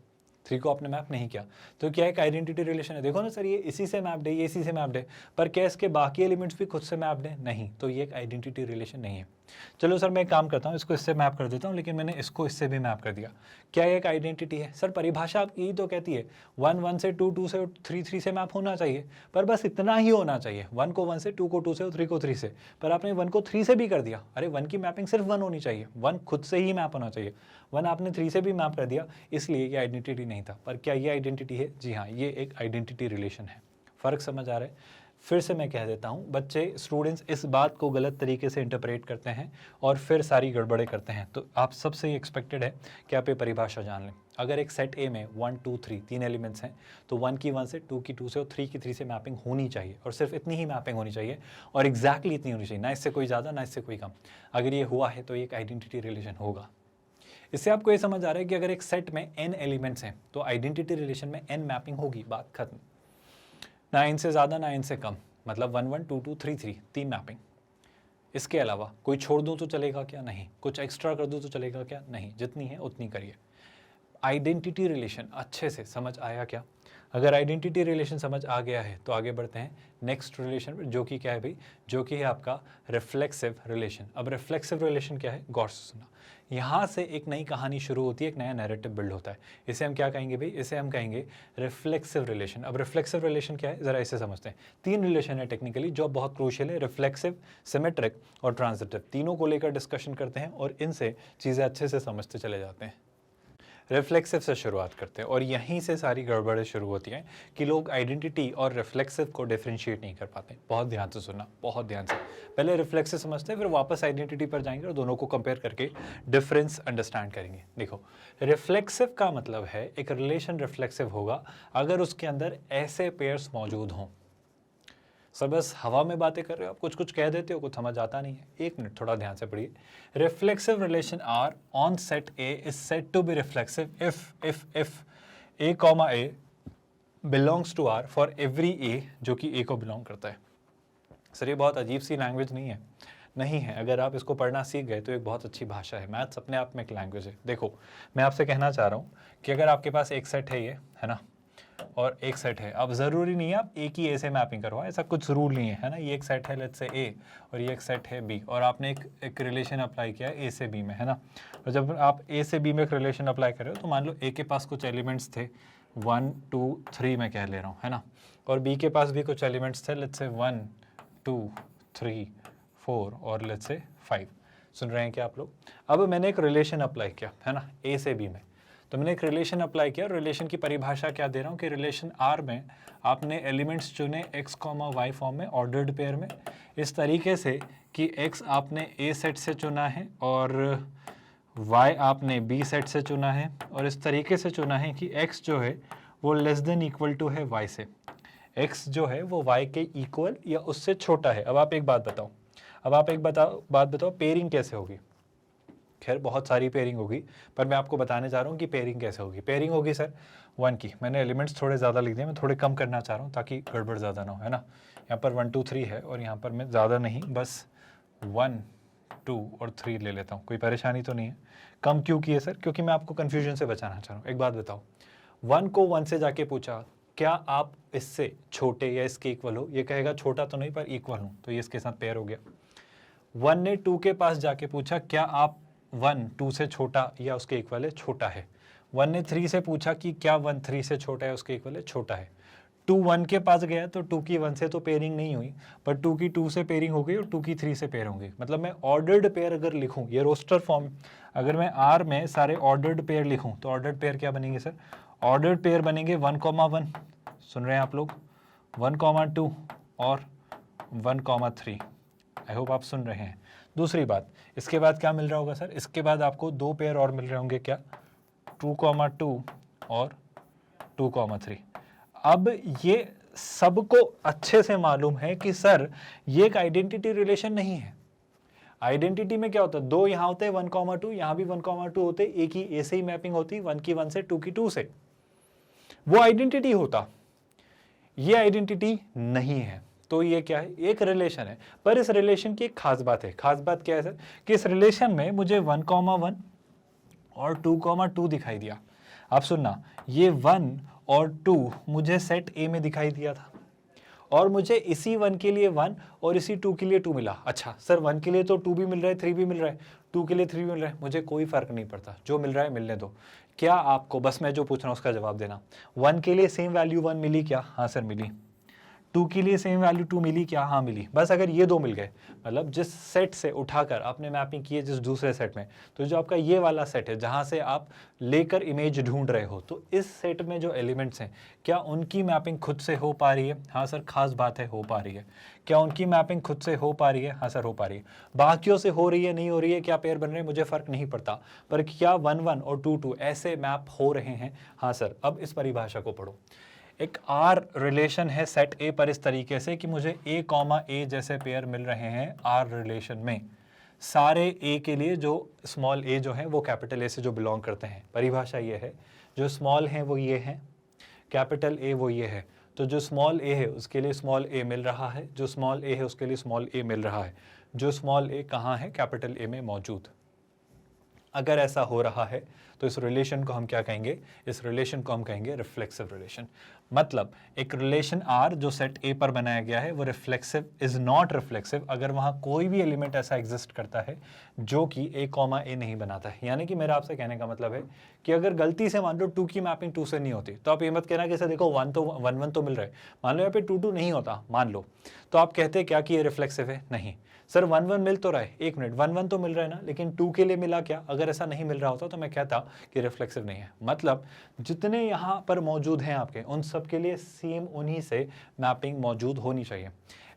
3 को आपने मैप नहीं किया, तो क्या एक आइडेंटिटी रिलेशन है? देखो ना सर, ये इसी से मैप्ड है, ये इसी से मैप्ड है, पर क्या इसके बाकी एलिमेंट्स भी खुद से मैप्ड है? नहीं। तो ये एक आइडेंटिटी रिलेशन नहीं है। चलो सर, मैं एक काम करता हूँ, इसको इससे मैप कर देता हूँ, लेकिन मैंने इसको इससे भी मैप कर दिया। क्या ये एक आइडेंटिटी है? सर परिभाषा आपकी यही तो कहती है 1 1 से 2 2 से और 3 3 से मैप होना चाहिए, पर बस इतना ही होना चाहिए। 1 को 1 से, 2 को 2 से और 3 को 3 से, पर आपने 1 को 3 से भी कर दिया। अरे 1 की मैपिंग सिर्फ 1 होनी चाहिए, 1 खुद से ही मैप होना चाहिए। 1 आपने 3 से भी मैप कर दिया, इसलिए ये आइडेंटिटी नहीं था। पर क्या ये आइडेंटिटी है? जी हाँ, ये एक आइडेंटिटी रिलेशन है। फ़र्क समझ आ रहा है? फिर से मैं कह देता हूँ, बच्चे स्टूडेंट्स इस बात को गलत तरीके से इंटरप्रेट करते हैं और फिर सारी गड़बड़े करते हैं। तो आप सबसे ही एक्सपेक्टेड है कि आप ये परिभाषा जान लें। अगर एक सेट ए में 1 2 3 तीन एलिमेंट्स हैं, तो 1 की 1 से, 2 की 2 से और 3 की 3 से मैपिंग होनी चाहिए, और सिर्फ इतनी ही मैपिंग होनी चाहिए, और एग्जैक्टली इतनी होनी चाहिए, ना इससे कोई ज़्यादा ना इससे कोई कम। अगर ये हुआ है तो ये एक आइडेंटिटी रिलेशन होगा। इससे आपको ये समझ आ रहा है कि अगर एक सेट में n एलिमेंट्स हैं तो आइडेंटिटी रिलेशन में n मैपिंग होगी, बात खत्म। ना n से ज़्यादा ना n से कम, मतलब 1 1 2 2 3 3 तीन मैपिंग। इसके अलावा कोई छोड़ दूं तो चलेगा क्या? नहीं। कुछ एक्स्ट्रा कर दूं तो चलेगा क्या? नहीं। जितनी है उतनी करिए। आइडेंटिटी रिलेशन अच्छे से समझ आया क्या? अगर आइडेंटिटी रिलेशन समझ आ गया है तो आगे बढ़ते हैं नेक्स्ट रिलेशन पर, जो कि क्या है भाई, जो कि है आपका रिफ्लेक्सिव रिलेशन। अब रिफ्लेक्सिव रिलेशन क्या है, गौर से सुना। यहाँ से एक नई कहानी शुरू होती है, एक नया नैरेटिव बिल्ड होता है। इसे हम क्या कहेंगे भाई, इसे हम कहेंगे रिफ्लेक्सिव रिलेशन। अब रिफ्लेक्सिव रिलेशन क्या है, ज़रा इसे समझते हैं। 3 रिलेशन है टेक्निकली जो बहुत क्रूशियल है, रिफ्लेक्सिव, सिमेट्रिक और ट्रांजिटिव। तीनों को लेकर डिस्कशन करते हैं और इनसे चीज़ें अच्छे से समझते चले जाते हैं। रिफ्लेक्सिव से शुरुआत करते हैं और यहीं से सारी गड़बड़ें शुरू होती हैं कि लोग आइडेंटिटी और रिफ्लेक्सिव को डिफरेंशिएट नहीं कर पाते। बहुत ध्यान से सुनना, बहुत ध्यान से। पहले रिफ्लेक्सिव समझते हैं, फिर वापस आइडेंटिटी पर जाएंगे और दोनों को कंपेयर करके डिफरेंस अंडरस्टैंड करेंगे। देखो, रिफ्लेक्सिव का मतलब है एक रिलेशन रिफ्लेक्सिव होगा अगर उसके अंदर ऐसे पेयर्स मौजूद हों। सब बस हवा में बातें कर रहे हो, आप कुछ कुछ कह देते हो, कुछ समझ आता नहीं है। एक मिनट, थोड़ा ध्यान से पढ़िए। Reflexive relation R on set A is said to be reflexive if A comma A belongs to R for every A जो कि ए को बिलोंग करता है। सर ये बहुत अजीब सी लैंग्वेज नहीं है। अगर आप इसको पढ़ना सीख गए तो एक बहुत अच्छी भाषा है। मैथ्स अपने आप में एक लैंग्वेज है। देखो, मैं आपसे कहना चाह रहा हूँ कि अगर आपके पास एक सेट है, ये है ना, और एक सेट है, अब ज़रूरी नहीं है आप एक ही ए से मैपिंग करवाओ, ऐसा कुछ रूल नहीं है ना। ये एक सेट है लेट्स से ए और ये एक सेट है बी, और आपने एक रिलेशन अप्लाई किया है ए से बी में, है ना। और जब आप ए से बी में एक रिलेशन अप्लाई कर रहे हो तो मान लो ए के पास कुछ एलिमेंट्स थे 1 2 3 मैं कह ले रहा हूँ, है ना, और बी के पास भी कुछ एलिमेंट्स थे लेट्स से 1 2 3 4 और लेट्स से 5। सुन रहे हैं क्या आप लोग? अब मैंने एक रिलेशन अप्लाई किया, है ना, ए से बी में। तो मैंने एक रिलेशन अप्लाई किया और रिलेशन की परिभाषा क्या दे रहा हूँ कि रिलेशन आर में आपने एलिमेंट्स चुने x, y फॉर्म में ऑर्डर्ड पेयर में, इस तरीके से कि x आपने a सेट से चुना है और y आपने b सेट से चुना है, और इस तरीके से चुना है कि x जो है वो लेस देन इक्वल टू है y से, x जो है वो y के इक्वल या उससे छोटा है। अब आप एक बात बताओ, पेयरिंग कैसे होगी? खैर बहुत सारी पेयरिंग होगी, पर मैं आपको बताने जा रहा हूँ कि पेयरिंग कैसे होगी। पेयरिंग होगी सर 1 की, मैंने एलिमेंट्स थोड़े ज़्यादा लिख दिए, मैं थोड़े कम करना चाह रहा हूँ ताकि गड़बड़ ज़्यादा ना हो, है ना। यहाँ पर 1 2 3 है और यहाँ पर मैं ज़्यादा नहीं, बस 1 2 और 3 ले लेता हूँ। कोई परेशानी तो नहीं है? कम क्यों किए सर? क्योंकि मैं आपको कन्फ्यूजन से बचाना चाह रहा हूँ। एक बात बताओ, 1 को 1 से जाके पूछा क्या आप इससे छोटे या इसके इक्वल हो, ये कहेगा छोटा तो नहीं पर इक्वल हूँ, तो ये इसके साथ पेयर हो गया। 1 ने 2 के पास जाके पूछा क्या आप 1 2 से छोटा या उसके इक्वल है, छोटा है। 1 ने 3 से पूछा कि क्या 1 3 से छोटा है, उसके इक्वल है, छोटा है। 2 1 के पास गया तो 2 की 1 से तो पेयरिंग नहीं हुई, पर 2 की 2 से पेयरिंग हो गई और 2 की 3 से पेयर होंगी। मतलब मैं ऑर्डर्ड पेयर अगर लिखूं, ये रोस्टर फॉर्म, अगर मैं आर में सारे ऑर्डर्ड पेयर लिखूं तो ऑर्डर्ड पेयर क्या बनेंगे सर? ऑर्डर्ड पेयर बनेंगे 1 1, सुन रहे हैं आप लोग, 1 2 और 1 3। आई होप आप सुन रहे हैं। दूसरी बात, इसके बाद क्या मिल रहा होगा सर? इसके बाद आपको 2 पेयर और मिल रहे होंगे, क्या? 2 2 और 2 3। अब ये सबको अच्छे से मालूम है कि सर ये एक आइडेंटिटी रिलेशन नहीं है। आइडेंटिटी में क्या होता है? 2 यहाँ होते हैं 1 2, यहाँ भी 1 2 होते, एक ही ए से ही मैपिंग होती, 1 की 1 से 2 की 2 से, वो आइडेंटिटी होता। ये आइडेंटिटी नहीं है, तो ये क्या है? एक रिलेशन है। पर इस रिलेशन की एक खास बात है। खास बात क्या है सर? कि इस रिलेशन में मुझे 1 1 और 2 2 दिखाई दिया। आप सुनना, ये 1 और 2 मुझे सेट ए में दिखाई दिया था, और मुझे इसी 1 के लिए 1 और इसी 2 के लिए 2 मिला। अच्छा सर, 1 के लिए तो 2 भी मिल रहा है, 3 भी मिल रहा है, 2 के लिए 3 भी मिल रहा है, मुझे कोई फर्क नहीं पड़ता, जो मिल रहा है मिलने दो। क्या आपको, बस मैं जो पूछ रहा हूँ उसका जवाब देना। 1 के लिए सेम वैल्यू 1 मिली क्या? हाँ सर मिली। 2 के लिए सेम वैल्यू 2 मिली क्या? हाँ मिली। बस अगर ये 2 मिल गए, मतलब जिस सेट से उठाकर आपने मैपिंग की है जिस दूसरे सेट में, तो जो आपका ये वाला सेट है जहाँ से आप लेकर इमेज ढूंढ रहे हो, तो इस सेट में जो एलिमेंट्स हैं क्या उनकी मैपिंग खुद से हो पा रही है? हाँ सर, खास बात है, हो पा रही है। क्या उनकी मैपिंग खुद से हो पा रही है? हाँ सर हो पा रही है। बाकियों से हो रही है, नहीं हो रही है, क्या पेयर बन रहे हैं, मुझे फर्क नहीं पड़ता, पर क्या 1 1 और 2 2 ऐसे मैप हो रहे हैं? हाँ सर। अब इस परिभाषा को पढ़ो। एक आर रिलेशन है सेट ए पर इस तरीके से कि मुझे ए कॉमा ए जैसे पेयर मिल रहे हैं आर रिलेशन में, सारे ए के लिए जो स्मॉल ए जो है वो कैपिटल ए से जो बिलोंग करते हैं। परिभाषा ये है, जो स्मॉल हैं वो ये हैं, कैपिटल ए वो ये है। तो जो स्मॉल ए है उसके लिए स्मॉल ए मिल रहा है, जो स्मॉल ए है उसके लिए स्मॉल ए मिल रहा है। जो स्मॉल ए कहाँ है? कैपिटल ए में मौजूद। अगर ऐसा हो रहा है तो इस रिलेशन को हम क्या कहेंगे, इस रिलेशन को हम कहेंगे रिफ्लेक्सिव रिलेशन। मतलब एक रिलेशन आर जो सेट ए पर बनाया गया है वो रिफ्लेक्सिव इज नॉट रिफ्लेक्सिव अगर वहां कोई भी एलिमेंट ऐसा एग्जिस्ट करता है जो कि ए कॉमा ए नहीं बनाता है। यानी कि मेरा आपसे कहने का मतलब है कि अगर गलती से मान लो 2 की मैपिंग 2 से नहीं होती तो आप ये मत कहना कि सर देखो 1 तो मिल रहा है, मान लो यहाँ पे 2 नहीं होता मान लो, तो आप कहते क्या कि ये रिफ्लेक्सिव है? नहीं सर 1 मिल तो रहा है, एक मिनट 1 तो मिल रहा है ना, लेकिन 2 के लिए मिला क्या? अगर ऐसा नहीं मिल रहा होता तो मैं कहता कि रिफ्लेक्सिव नहीं है। मतलब जितने यहाँ पर मौजूद हैं आपके उन सब के लिए सेम उन्हीं से मैपिंग मौजूद होनी चाहिए।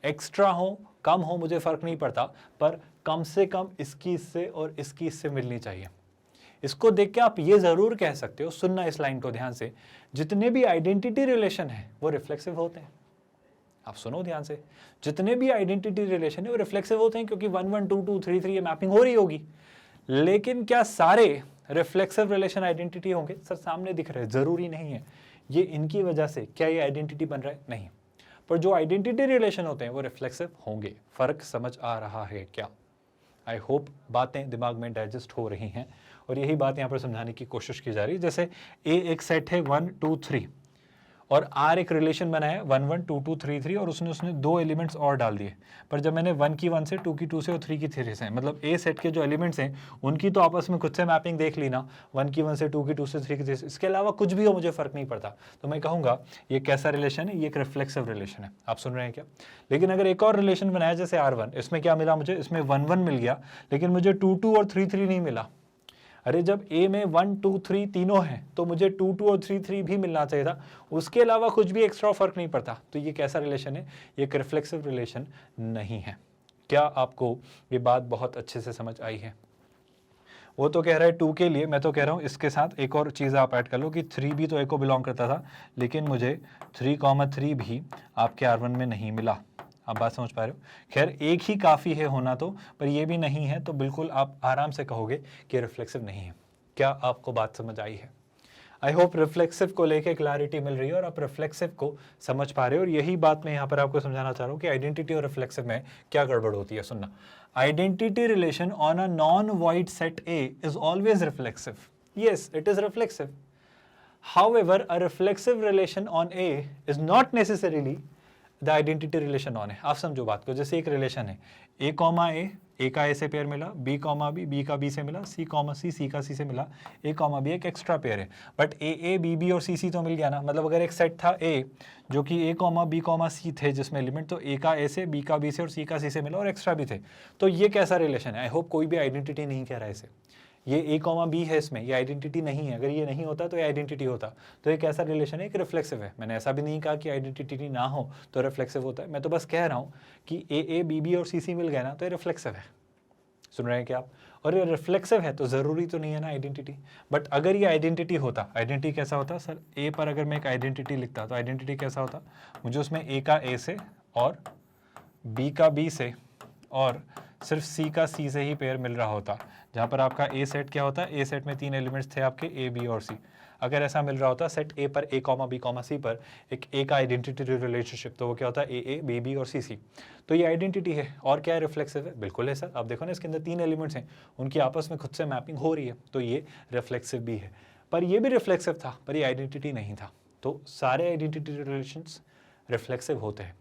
एक्स्ट्रा हो कम हो मुझे फर्क नहीं पड़ता, पर कम से कम इसकी इससे और इसकी इससे मिलनी चाहिए। इसको देख के आप ये जरूर कह सकते हो, सुनना इस लाइन को ध्यान से, जितने भी आइडेंटिटी रिलेशन है वो रिफ्लेक्सिव होते हैं। आप सुनो ध्यान से, जितने भी आइडेंटिटी रिलेशन है वो रिफ्लेक्सिव होते हैं क्योंकि 1 1 2 2 3 3 ये मैपिंग हो रही होगी। लेकिन क्या सारे रिफ्लेक्सिव रिलेशन आइडेंटिटी होंगे? सर सामने दिख रहे हैं, जरूरी नहीं है। ये इनकी वजह से क्या ये आइडेंटिटी बन रहा है? नहीं। पर जो आइडेंटिटी रिलेशन होते हैं वो रिफ्लेक्सिव होंगे। फर्क समझ आ रहा है क्या? आई होप बातें दिमाग में डाइजेस्ट हो रही हैं और यही बात यहाँ पर समझाने की कोशिश की जा रही है। जैसे ए एक सेट है 1 2 3 और आर एक रिलेशन बनाया 1 1 2 2 3 3 और उसने 2 एलिमेंट्स और डाल दिए। पर जब मैंने 1 की 1 से, 2 की 2 से और 3 की 3 से, मतलब ए सेट के जो एलिमेंट्स हैं उनकी तो आपस में खुद से मैपिंग देख ली ना, 1 की 1 से, 2 की 2 से, 3 की 3 से, इसके अलावा कुछ भी हो मुझे फर्क नहीं पड़ता। तो मैं कहूँगा ये कैसा रिलेशन है? ये एक रिफ्लेक्सिव रिलेशन है। आप सुन रहे हैं क्या? लेकिन अगर एक और रिलेशन बनाया जैसे R1, इसमें क्या मिला मुझे? इसमें 1 1 मिल गया लेकिन मुझे 2 2 और 3 3 नहीं मिला। अरे जब ए में 1 2 3 तीनों हैं तो मुझे 2 2 और 3 3 भी मिलना चाहिए था, उसके अलावा कुछ भी एक्स्ट्रा फर्क नहीं पड़ता। तो ये कैसा रिलेशन है? ये एक रिफ्लेक्सिव रिलेशन नहीं है। क्या आपको ये बात बहुत अच्छे से समझ आई है? वो तो कह रहा है 2 के लिए, मैं तो कह रहा हूँ इसके साथ एक और चीज़ आप ऐड कर लो कि 3 भी तो ए को बिलोंग करता था, लेकिन मुझे 3,3 भी आपके R1 में नहीं मिला। आप बात समझ पा रहे हो? खैर एक ही काफ़ी है होना तो, पर ये भी नहीं है तो बिल्कुल आप आराम से कहोगे कि रिफ्लेक्सिव नहीं है। क्या आपको बात समझ आई है? आई होप रिफ्लेक्सिव को लेके क्लैरिटी मिल रही है और आप रिफ्लेक्सिव को समझ पा रहे हो। और यही बात मैं यहाँ पर आपको समझाना चाह रहा हूँ कि आइडेंटिटी और रिफ्लेक्सिव में क्या गड़बड़ होती है। सुनना, identity relation on a non void set A is always reflexive. Yes, it is reflexive. However, a reflexive relation on A is not necessarily the identity relation on है। आप समझो बात को, जैसे एक रिलेशन है ए कॉमा ए का ए से पेयर मिला, बी कॉमा बी का बी से मिला, सी कॉमा सी का सी से मिला, ए कॉमा बी एक एक्स्ट्रा पेयर है, बट ए बी और सी तो मिल गया ना। मतलब अगर एक सेट था ए जो कि ए कॉमा सी थे जिसमें एलिमेंट, तो ए का ए से, बी का बी से और सी का सी से मिला और एक्स्ट्रा भी थे, तो ये कैसा रिलेशन है? आई होप कोई भी आइडेंटिटी नहीं कह रहा है इसे। ये ए कॉमा बी है, इसमें ये आइडेंटिटी नहीं है। अगर ये नहीं होता तो ये आइडेंटिटी होता। तो एक ऐसा रिलेशन है, एक रिफ्लेक्सिव है। मैंने ऐसा भी नहीं कहा कि आइडेंटिटी ना हो तो रिफ्लेक्सिव होता है, मैं तो बस कह रहा हूँ कि ए बी और सी मिल गया ना तो ये रिफ्लेक्सिव है। सुन रहे हैं क्या आप? और ये रिफ्लेक्सिव है तो ज़रूरी तो नहीं है ना आइडेंटिटी। बट अगर ये आइडेंटिटी होता, आइडेंटिटी कैसा होता सर? ए पर अगर मैं एक आइडेंटिटी लिखता तो आइडेंटिटी कैसा होता? मुझे उसमें ए का ए से और बी का बी से और सिर्फ सी का सी से ही पेयर मिल रहा होता, जहाँ पर आपका ए सेट क्या होता है? ए सेट में 3 एलिमेंट्स थे आपके ए बी और सी। अगर ऐसा मिल रहा होता सेट ए पर ए कॉमा बी कॉमा सी पर एक ए का आइडेंटिटी रिलेशनशिप, तो वो क्या होता है? ए बी बी और सी। तो ये आइडेंटिटी है। और क्या है? रिफ्लेक्सिव है। बिल्कुल है सर। आप देखो ना इसके अंदर 3 एलिमेंट्स हैं, उनकी आपस में खुद से मैपिंग हो रही है, तो ये रिफ्लेक्सिव भी है। पर ये भी रिफ्लेक्सिव था, पर ये आइडेंटिटी नहीं था। तो सारे आइडेंटिटी रिलेशंस रिफ्लेक्सिव होते हैं,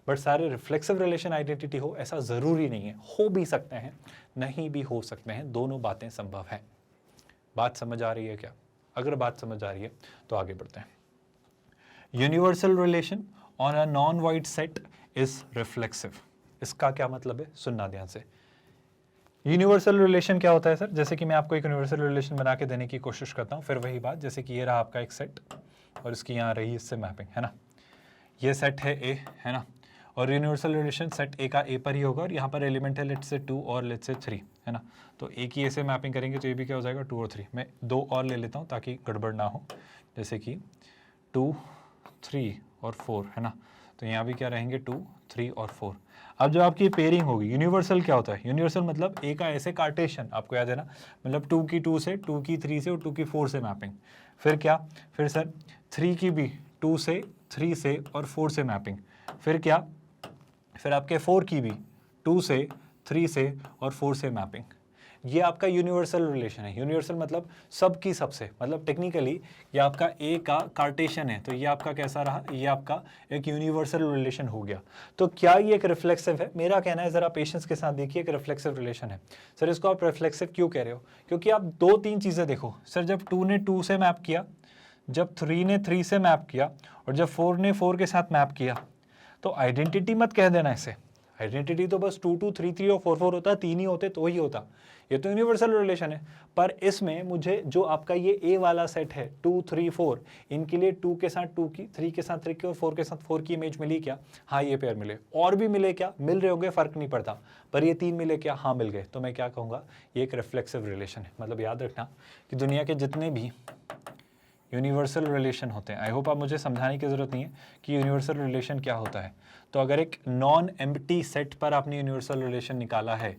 बट सारे रिफ्लेक्सिव रिलेशन आइडेंटिटी हो ऐसा ज़रूरी नहीं है। हो भी सकते हैं, नहीं भी हो सकते हैं, दोनों बातें संभव हैं। बात समझ आ रही है क्या? अगर बात समझ आ रही है तो आगे बढ़ते हैं। Universal relation on a non void set is reflexive. इसका क्या मतलब है? सुनना ध्यान से। यूनिवर्सल रिलेशन क्या होता है सर? जैसे कि मैं आपको एक यूनिवर्सल रिलेशन बना के देने की कोशिश करता हूँ। फिर वही बात, जैसे कि ये रहा आपका एक सेट और इसकी यहाँ रही इससे मैपिंग, है ना। ये सेट है ए, है ना, और यूनिवर्सल रिलेशन सेट ए का ए पर ही होगा और यहाँ पर एलिमेंट है लेट्स से 2 और लेट्स से 3, है ना। तो ए की ए से मैपिंग करेंगे तो ये भी क्या हो जाएगा? 2 और 3। मैं 2 और ले लेता हूँ ताकि गड़बड़ ना हो, जैसे कि 2 3 और 4, है ना। तो यहाँ भी क्या रहेंगे? 2 3 और 4। अब जो आपकी पेयरिंग होगी, यूनिवर्सल क्या होता है? यूनिवर्सल मतलब ए का ऐसे कार्टेशन, आपको याद है ना, मतलब 2 की 2 से, 2 की 3 से और 2 की 4 से मैपिंग। फिर क्या? फिर सर 3 की भी 2 से, 3 से और 4 से मैपिंग। फिर क्या? फिर आपके 4 की भी 2 से, 3 से और 4 से मैपिंग। ये आपका यूनिवर्सल रिलेशन है। यूनिवर्सल मतलब सब की सबसे, मतलब टेक्निकली ये आपका ए का कार्टेशियन है, तो ये आपका कैसा रहा, ये आपका एक यूनिवर्सल रिलेशन हो गया। तो क्या ये एक रिफ्लेक्सिव है? मेरा कहना है, जरा पेशेंस के साथ देखिए, एक रिफ्लेक्सिव रिलेशन है। सर इसको आप रिफ्लेक्सिव क्यों कह रहे हो? क्योंकि आप 2-3 चीजें देखो सर, जब 2 ने 2 से मैप किया, जब 3 ने 3 से मैप किया, और जब 4 ने 4 के साथ मैप किया, तो आइडेंटिटी मत कह देना इसे। आइडेंटिटी तो बस 2 2 3 3 और 4 4 होता, 3 ही होते तो ही होता। ये तो यूनिवर्सल रिलेशन है। पर इसमें मुझे जो आपका ये ए वाला सेट है 2 3 4, इनके लिए 2 के साथ 2 की, 3 के साथ 3 की और 4 के साथ 4 की इमेज मिली क्या? हाँ ये पेयर मिले। और भी मिले क्या? मिल रहे होंगे, फर्क नहीं पड़ता। पर ये 3 मिले क्या? हाँ मिल गए। तो मैं क्या कहूँगा, ये एक रिफ्लेक्सिव रिलेशन है। मतलब याद रखना कि दुनिया के जितने भी यूनिवर्सल रिलेशन होते हैं, आई होप आप मुझे समझाने की ज़रूरत नहीं है कि यूनिवर्सल रिलेशन क्या होता है। तो अगर एक नॉन एम्प्टी सेट पर आपने यूनिवर्सल रिलेशन निकाला है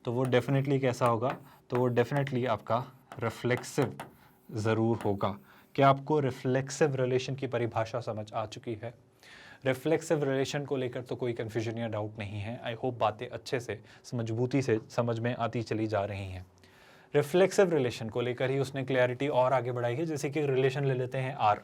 तो वो डेफिनेटली कैसा होगा? तो वो डेफिनेटली आपका रिफ्लेक्सिव ज़रूर होगा। क्या आपको रिफ्लेक्सिव रिलेशन की परिभाषा समझ आ चुकी है? रिफ्लेक्सिव रिलेशन को लेकर तो कोई कन्फ्यूजन या डाउट नहीं है। आई होप बातें अच्छे से मजबूती से समझ में आती चली जा रही हैं। रिफ्लेक्सिव रिलेशन को लेकर ही उसने क्लैरिटी और आगे बढ़ाई है। जैसे कि रिलेशन ले लेते हैं आर,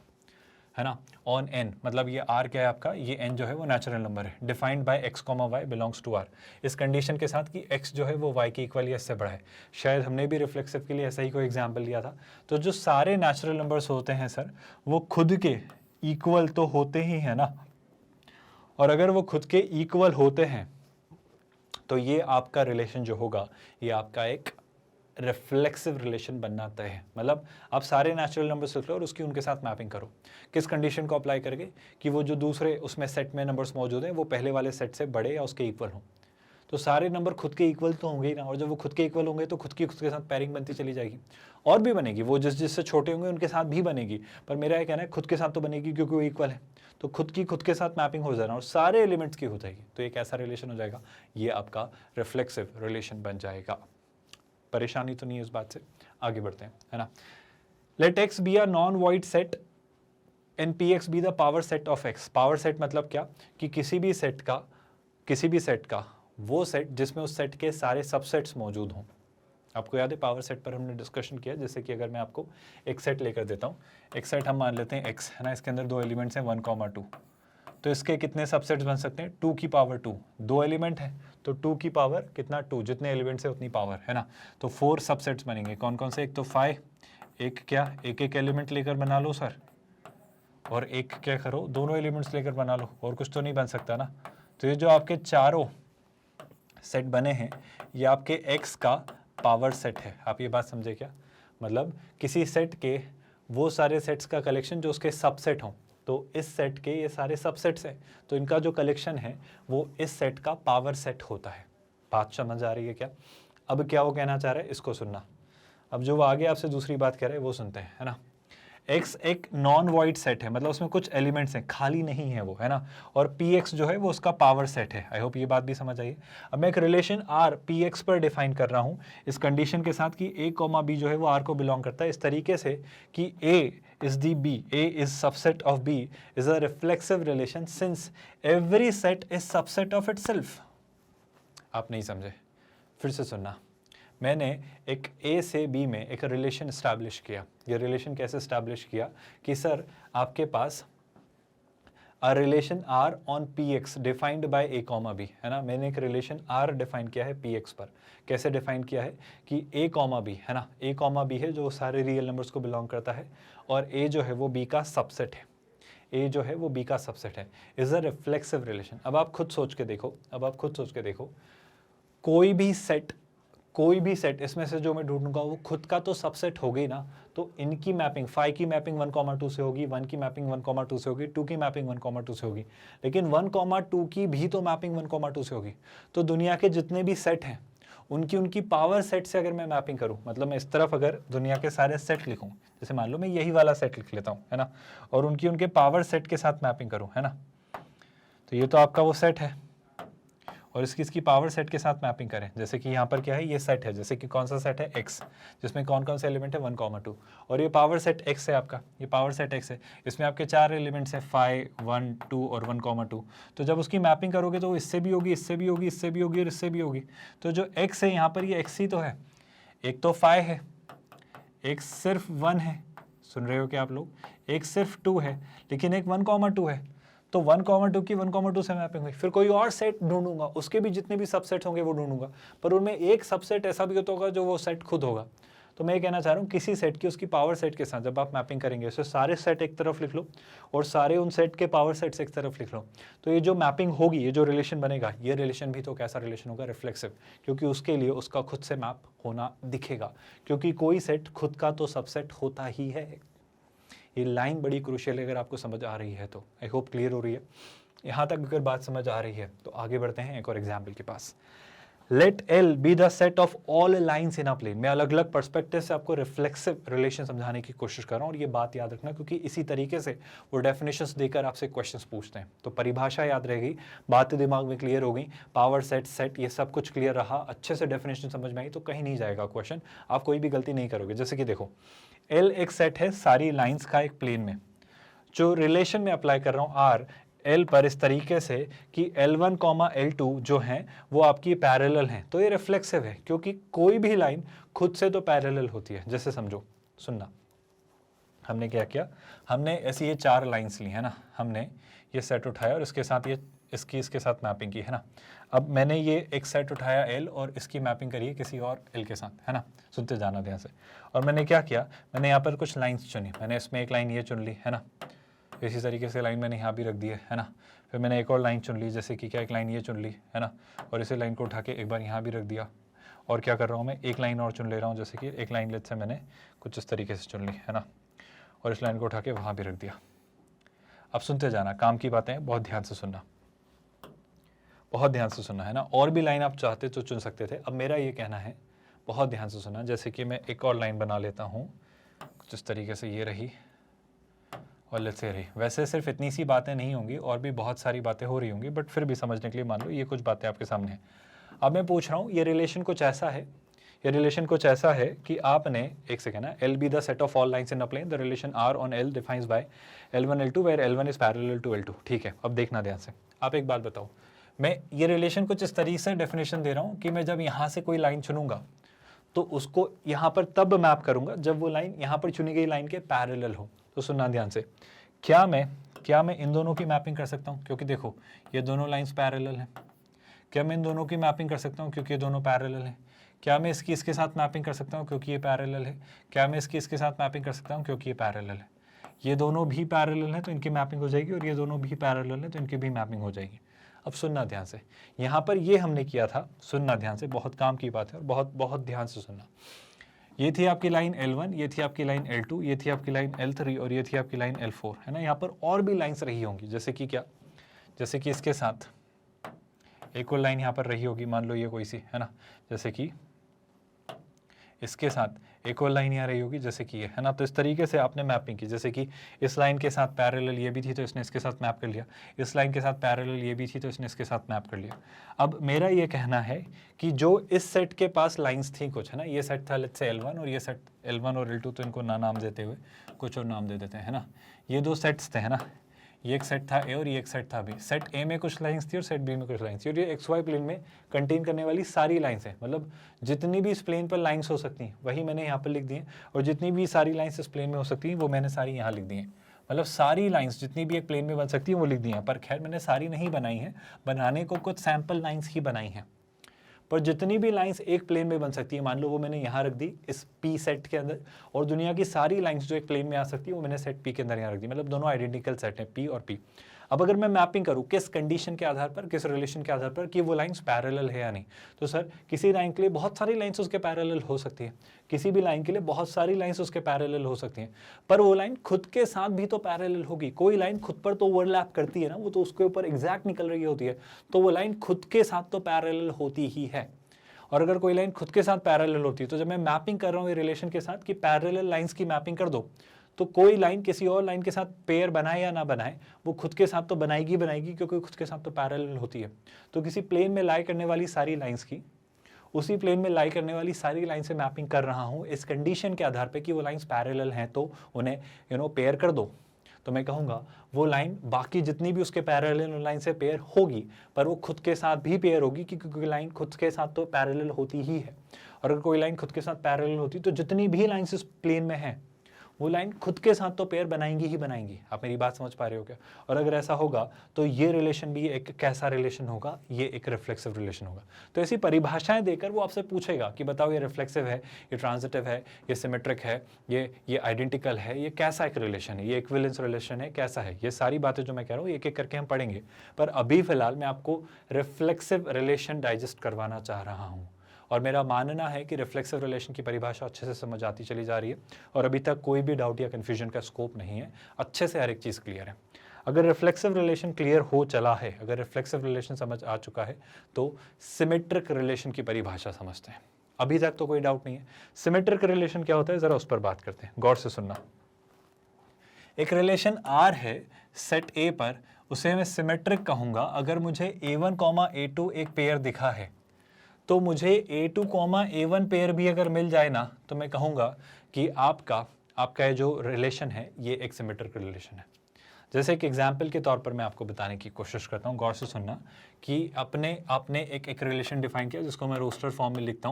है ना, ऑन एन, मतलब ये आर क्या है आपका, ये एन जो है वो नेचुरल नंबर है, defined by x comma y belongs to R, इस कंडीशन के साथ कि एक्स जो है वो वाई के इक्वल या इससे बड़ा है। शायद हमने भी रिफ्लेक्सिव के लिए ऐसा ही कोई एग्जाम्पल लिया था। तो जो सारे नेचुरल नंबर्स होते हैं सर, वो खुद के इक्वल तो होते ही हैं ना, और अगर वो खुद के इक्वल होते हैं तो ये आपका रिलेशन जो होगा ये आपका एक रिफ्लेक्सिव रिलेशन बनना तय है। मतलब आप सारे नेचुरल नंबर्स लिख लो और उसकी उनके साथ मैपिंग करो। किस कंडीशन को अप्लाई करके? कि वो जो दूसरे उसमें सेट में नंबर्स मौजूद हैं वो पहले वाले सेट से बड़े या उसके इक्वल हों। तो सारे नंबर खुद के इक्वल तो होंगे ही ना, और जब वो खुद के इक्वल होंगे तो खुद के साथ पैरिंग बनती चली जाएगी। और भी बनेगी, वो जिससे छोटे होंगे उनके साथ भी बनेगी, पर मेरा ये कहना है खुद के साथ तो बनेगी क्योंकि वो इक्वल है। तो खुद के साथ मैपिंग हो जाना और सारे एलिमेंट्स की हो जाएगी, तो एक ऐसा रिलेशन हो जाएगा, ये आपका रिफ्लेक्सिव रिलेशन बन जाएगा। परेशानी तो नहीं है इस बात से? आगे बढ़ते हैं, है ना। Let X be a non void set and P X be the power set of X. Power set मतलब क्या? कि किसी भी सेट का वो सेट जिसमें उस सेट के सारे सबसेट्स मौजूद हों। आपको याद है पावर सेट पर हमने डिस्कशन किया, जैसे कि अगर मैं आपको एक सेट लेकर देता हूँ, एक सेट हम मान लेते हैं एक्स, है ना, इसके अंदर 2 एलिमेंट्स हैं 1, 2, तो इसके कितने सबसेट्स बन सकते हैं? 2 की पावर 2, 2 एलिमेंट है तो 2 की पावर कितना? 2, जितने एलिमेंट्स है उतनी पावर, है ना। तो 4 सबसेट्स बनेंगे। कौन कौन से? एक तो 5, एक क्या, एक एलिमेंट लेकर बना लो सर, और एक क्या करो, दोनों एलिमेंट्स लेकर बना लो, और कुछ तो नहीं बन सकता ना। तो ये जो आपके चारों सेट बने हैं ये आपके एक्स का पावर सेट है। आप ये बात समझे क्या? मतलब किसी सेट के वो सारे सेट्स का कलेक्शन जो उसके सबसेट हों, तो इस सेट के ये सारे सबसेट्स हैं, तो इनका जो कलेक्शन है वो इस सेट का पावर सेट होता है। बात समझ आ रही है क्या? अब क्या वो कहना चाह रहा है इसको सुनना। अब जो वो आगे आपसे दूसरी बात कह रहे हैं वो सुनते हैं, है ना। एक्स एक नॉन वॉइड सेट है, मतलब उसमें कुछ एलिमेंट्स हैं, खाली नहीं है वो, है ना। और पी एक्स जो है वो उसका पावर सेट है। आई होप ये बात भी समझ आई है। अब मैं एक रिलेशन आर पी एक्स पर डिफाइन कर रहा हूँ इस कंडीशन के साथ कि ए कॉमा बी जो है वो आर को बिलोंग करता है, इस तरीके से कि A is the B, A is subset of B is a reflexive relation since every set is subset of itself. आप नहीं समझे, फिर से सुनना। मैंने एक ए से बी में एक रिलेशन इस्टेब्लिश किया। ये रिलेशन कैसे इस्टेब्लिश किया? कि सर आपके पास a relation R on P X defined by A comma B, है ना। मैंने एक रिलेशन आर डिफाइन किया है पी एक्स पर। कैसे डिफाइन किया है? कि ए कॉमा बी, है ना, ए कॉमा बी है जो सारे रियल नंबर्स को बिलोंग करता है, और ए जो है वो बी का सबसेट है। ए जो है वो बी का सबसेट है, इज अ रिफ्लेक्सिव रिलेशन। अब आप खुद सोच के देखो, कोई भी सेट इसमें से जो मैं ढूंढूंगा वो खुद का तो सबसेट हो गई ना। तो इनकी मैपिंग 5 की मैपिंग 1, 2 से होगी, 1 की मैपिंग 1, 2 से होगी, 2 की मैपिंग 1, 2 से होगी, लेकिन 1, 2 की भी तो मैपिंग 1, 2 से होगी। तो दुनिया के जितने भी सेट हैं उनकी पावर सेट से अगर मैं मैपिंग करूं, मतलब मैं इस तरफ अगर दुनिया के सारे सेट लिखूं, जैसे मान लो मैं यही वाला सेट लिख लेता हूं, है ना, और उनके पावर सेट के साथ मैपिंग करूं, है ना, तो ये तो आपका वो सेट है, और इसकी पावर सेट के साथ मैपिंग करें। जैसे कि यहाँ पर क्या है, ये सेट है, जैसे कि कौन सा सेट है? एक्स, जिसमें कौन कौन से एलिमेंट है? 1, 2, और ये पावर सेट एक्स है आपका, ये पावर सेट एक्स है, इसमें आपके 4 एलिमेंट्स हैं 5, 1, 2 और 1, 2। तो जब उसकी मैपिंग करोगे तो इससे भी होगी, इससे भी होगी, इससे भी होगी और इससे भी होगी। तो जो एक्स है यहाँ पर, ये एक्स ही तो है, एक तो 5 है, एक सिर्फ 1 है, सुन रहे हो क्या आप लोग, एक सिर्फ 2 है, लेकिन एक 1,2 है। तो 1,2 की 1,2 से मैपिंग हुई। फिर कोई और सेट ढूंढूंगा, उसके भी जितने भी सबसेट होंगे वो ढूंढूंगा, पर उनमें एक सबसेट ऐसा भी होगा जो वो सेट खुद होगा। तो मैं ये कहना चाह रहा हूँ किसी सेट की उसकी पावर सेट के साथ जब आप मैपिंग करेंगे, तो सारे सेट एक तरफ लिख लो और सारे उन सेट के पावर सेट्स एक तरफ लिख लो। तो ये जो मैपिंग होगी, ये जो रिलेशन बनेगा, ये रिलेशन भी तो कैसा रिलेशन होगा, रिफ्लेक्सिव, क्योंकि उसके लिए उसका खुद से मैप होना दिखेगा, क्योंकि कोई सेट खुद का तो सबसेट होता ही है। ये लाइन बड़ी क्रूशियल है, अगर आपको समझ आ रही है तो। आई होप क्लियर हो रही है। यहाँ तक अगर बात समझ आ रही है तो आगे बढ़ते हैं एक और एग्जाम्पल के पास। Let L be the set of all lines in a plane. मैं अलग अलग पर्सपेक्टिव से आपको रिफ्लेक्सिव रिलेशन समझाने की कोशिश कर रहा हूँ, और ये बात याद रखना, क्योंकि इसी तरीके से वो डेफिनेशंस देकर आपसे क्वेश्चंस पूछते हैं। तो परिभाषा याद रहेगी, बातें दिमाग में क्लियर हो गई, पावर सेट, सेट, ये सब कुछ क्लियर रहा, अच्छे से डेफिनेशन समझ में आई, तो कहीं नहीं जाएगा क्वेश्चन, आप कोई भी गलती नहीं करोगे। जैसे कि देखो, एल एक सेट है सारी लाइन्स का एक प्लेन में, जो रिलेशन में अप्लाई कर रहा हूँ आर एल पर इस तरीके से कि L1, L2 जो हैं वो आपकी पैरेलल हैं, तो ये रिफ्लेक्सिव है, क्योंकि कोई भी लाइन खुद से तो पैरेलल होती है। जैसे समझो, सुनना, हमने क्या किया, हमने ऐसी ये 4 लाइन्स ली है ना, हमने ये सेट उठाया और इसके साथ ये इसके साथ मैपिंग की है ना। अब मैंने ये एक सेट उठाया L और इसकी मैपिंग करी है किसी और L के साथ, है ना, सुनते जाना ध्यान से। और मैंने क्या किया, मैंने यहाँ पर कुछ लाइन्स चुनी, मैंने इसमें एक लाइन ये चुन ली है ना, इसी तरीके से लाइन मैंने यहाँ भी रख दी है ना। फिर मैंने एक और लाइन चुन ली, जैसे कि क्या, एक लाइन ये चुन ली है ना, और इसी लाइन को उठा के एक बार यहाँ भी रख दिया। और क्या कर रहा हूँ मैं, एक लाइन और चुन ले रहा हूँ, जैसे कि एक लाइन लेट से मैंने कुछ इस तरीके से चुन ली है ना, और इस लाइन को उठा के वहाँ भी रख दिया। अब सुनते जाना, काम की बातें हैं, बहुत ध्यान से सुनना, बहुत ध्यान से सुनना है ना। और भी लाइन आप चाहते तो चुन सकते थे, अब मेरा ये कहना है बहुत ध्यान से सुनना। जैसे कि मैं एक और लाइन बना लेता हूँ कुछ इस तरीके से, ये रही और लेट्स से रही। वैसे सिर्फ इतनी सी बातें नहीं होंगी, और भी बहुत सारी बातें हो रही होंगी, बट फिर भी समझने के लिए मान लो ये कुछ बातें आपके सामने हैं। अब मैं पूछ रहा हूँ, ये रिलेशन कुछ ऐसा है, ये रिलेशन कुछ ऐसा है कि आपने, एक सेकेंड ना, L be the set of all lines in a plane, the relation R on L defines by L1, L2 where L1 is parallel to L2। ठीक है, अब देखना ध्यान से। आप एक बात बताओ, मैं ये रिलेशन कुछ इस तरीके से डेफिनेशन दे रहा हूँ कि मैं जब यहाँ से कोई लाइन चुनूंगा तो उसको यहाँ पर तब मैप करूंगा जब वो लाइन यहाँ पर चुनी गई लाइन के पैरेलल हो। तो सुनना ध्यान से, क्या मैं इन दोनों की मैपिंग कर सकता हूँ, क्योंकि देखो ये दोनों लाइंस पैरेलल हैं। क्या मैं इन दोनों की मैपिंग कर सकता हूँ, क्योंकि ये दोनों पैरेलल हैं। क्या मैं इसकी इसके साथ मैपिंग कर सकता हूँ, क्योंकि ये पैरेलल है। क्या मैं इसकी इसके साथ मैपिंग कर सकता हूँ, क्योंकि ये पैरेलल है। ये दोनों भी पैरेलल हैं तो इनकी मैपिंग हो जाएगी, और ये दोनों भी पैरेलल हैं तो इनकी भी मैपिंग हो जाएगी। अब सुनना ध्यान से, यहाँ पर ये हमने किया था, सुनना ध्यान से, बहुत काम की बात है और बहुत बहुत ध्यान से सुनना। ये थी आपकी लाइन L1, ये थी आपकी लाइन L2, ये थी आपकी लाइन L3 और ये थी आपकी लाइन L4, है ना। यहाँ पर और भी लाइंस रही होंगी, जैसे कि क्या, जैसे कि इसके साथ एक और लाइन यहाँ पर रही होगी, मान लो ये कोई सी, है ना, जैसे कि इसके साथ एक और लाइन यहाँ रही होगी, जैसे कि ये, है ना। तो इस तरीके से आपने मैपिंग की, जैसे कि इस लाइन के साथ पैरेलल ये भी थी तो इसने इसके साथ मैप कर लिया, इस लाइन के साथ पैरेलल ये भी थी तो इसने इसके साथ मैप कर लिया। अब मेरा ये कहना है कि जो इस सेट के पास लाइंस थी कुछ, है ना, ये सेट था लेट्स से L1 और ये सेट L1 और L2, तो इनको ना नाम देते हुए कुछ और नाम दे देते हैं, है ना। ये दो सेट्स थे, है ना, ये एक सेट था ए और ये एक सेट था बी। सेट ए में कुछ लाइंस थी और सेट बी में कुछ लाइंस थी, और ये एक्स वाई प्लेन में कंटेन करने वाली सारी लाइंस हैं, मतलब जितनी भी इस प्लेन पर लाइंस हो सकती हैं वही मैंने यहाँ पर लिख दी हैं, और जितनी भी सारी लाइंस इस प्लेन में हो सकती हैं वो मैंने सारी यहाँ लिख दी हैं। मतलब सारी लाइंस जितनी भी एक प्लेन में बन सकती हैं वो लिख दी हैं, पर खैर मैंने सारी नहीं बनाई हैं, बनाने को कुछ सैम्पल लाइंस ही बनाई हैं। पर जितनी भी लाइंस एक प्लेन में बन सकती है, मान लो वो मैंने यहाँ रख दी इस पी सेट के अंदर, और दुनिया की सारी लाइंस जो एक प्लेन में आ सकती है वो मैंने सेट पी के अंदर यहाँ रख दी, मतलब दोनों आइडेंटिकल सेट हैं पी और पी। अब अगर मैं मैपिंग करूँ किस कंडीशन के आधार पर, किस रिलेशन के आधार पर कि वो लाइंस पैरेलल है या नहीं, तो सर किसी लाइन के लिए बहुत सारी लाइंस उसके पैरेलल हो सकती है, किसी भी लाइन के लिए बहुत सारी लाइंस उसके पैरेलल हो सकती हैं, पर वो लाइन खुद के साथ भी तो पैरेलल होगी। कोई लाइन खुद पर तो ओवरलैप करती है ना, वो तो उसके ऊपर एग्जैक्ट निकल रही होती है, तो वो लाइन खुद के साथ तो पैरेलल होती ही है। और अगर कोई लाइन खुद के साथ पैरेलल होती है, तो जब मैं मैपिंग कर रहा हूँ ये रिलेशन के साथ कि पैरेलल लाइंस की मैपिंग कर दो, तो कोई लाइन किसी और लाइन के साथ पेयर बनाए या ना बनाए, वो खुद के साथ तो बनाएगी, क्योंकि खुद के साथ तो पैरेलल होती है। तो किसी प्लेन में लाई करने वाली सारी लाइंस की उसी प्लेन में लाई करने वाली सारी लाइन से मैपिंग कर रहा हूँ इस कंडीशन के आधार पे कि वो लाइंस पैरेलल हैं, तो उन्हें पेयर कर दो। तो मैं कहूँगा वो लाइन बाकी जितनी भी उसके पैरेलल लाइन से पेयर होगी, पर वो खुद के साथ भी पेयर होगी, क्योंकि लाइन खुद के साथ तो पैरेलल होती ही है। और अगर कोई लाइन खुद के साथ पैरेलल होती तो जितनी भी लाइन्स इस प्लेन में हैं वो लाइन खुद के साथ तो पेयर बनाएंगी ही बनाएंगी। आप मेरी बात समझ पा रहे हो क्या? और अगर ऐसा होगा तो ये रिलेशन भी एक कैसा रिलेशन होगा? ये एक रिफ्लेक्सिव रिलेशन होगा। तो ऐसी परिभाषाएं देकर वो आपसे पूछेगा कि बताओ ये रिफ्लेक्सिव है, ये ट्रांजिटिव है, ये सिमेट्रिक है, ये आइडेंटिकल है, ये कैसा एक रिलेशन है, ये इक्विवेलेंस रिलेशन है, कैसा है? ये सारी बातें जो मैं कह रहा हूँ एक एक करके हम पढ़ेंगे, पर अभी फिलहाल मैं आपको रिफ्लेक्सिव रिलेशन डाइजेस्ट करवाना चाह रहा हूँ। और मेरा मानना है कि रिफ्लेक्सिव रिलेशन की परिभाषा अच्छे से समझ आती चली जा रही है और अभी तक कोई भी डाउट या कन्फ्यूजन का स्कोप नहीं है, अच्छे से हर एक चीज़ क्लियर है। अगर रिफ्लेक्सिव रिलेशन क्लियर हो चला है, अगर रिफ्लेक्सिव रिलेशन समझ आ चुका है, तो सिमेट्रिक रिलेशन की परिभाषा समझते हैं। अभी तक तो कोई डाउट नहीं है। सिमेट्रिक रिलेशन क्या होता है, ज़रा उस पर बात करते हैं, गौर से सुनना। एक रिलेशन R है सेट A पर, उसे मैं सिमेट्रिक कहूँगा अगर मुझे A1, A2 एक पेयर दिखा है, तो मुझे A2, A1 पेयर भी अगर मिल जाए ना, तो मैं कहूँगा कि आपका ये जो रिलेशन है ये एक सिमेट्रिक रिलेशन है। जैसे एक एग्जाम्पल के तौर पर मैं आपको बताने की कोशिश करता हूँ, गौर से सुनना, कि आपने एक रिलेशन डिफाइन किया जिसको मैं रोस्टर फॉर्म में लिखता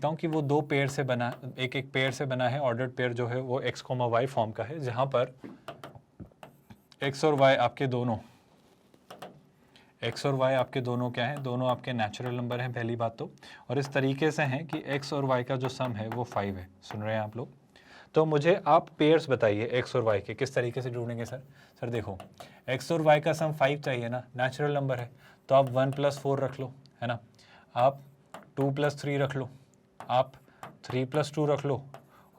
हूँ, कि वो दो पेयर से बना, एक पेयर से बना है। ऑर्डर्ड पेयर जो है वो x, y फॉर्म का है, जहाँ पर x और y आपके दोनों क्या हैं? दोनों आपके नेचुरल नंबर हैं, पहली बात तो। और इस तरीके से हैं कि x और y का जो सम है वो 5 है। सुन रहे हैं आप लोग? तो मुझे आप पेयर्स बताइए x और y के, किस तरीके से ढूंढेंगे सर देखो, x और y का सम 5 चाहिए ना, नेचुरल नंबर है, तो आप 1 + 4 रख लो, है ना, आप 2 + 3 रख लो, आप 3 + 2 रख लो,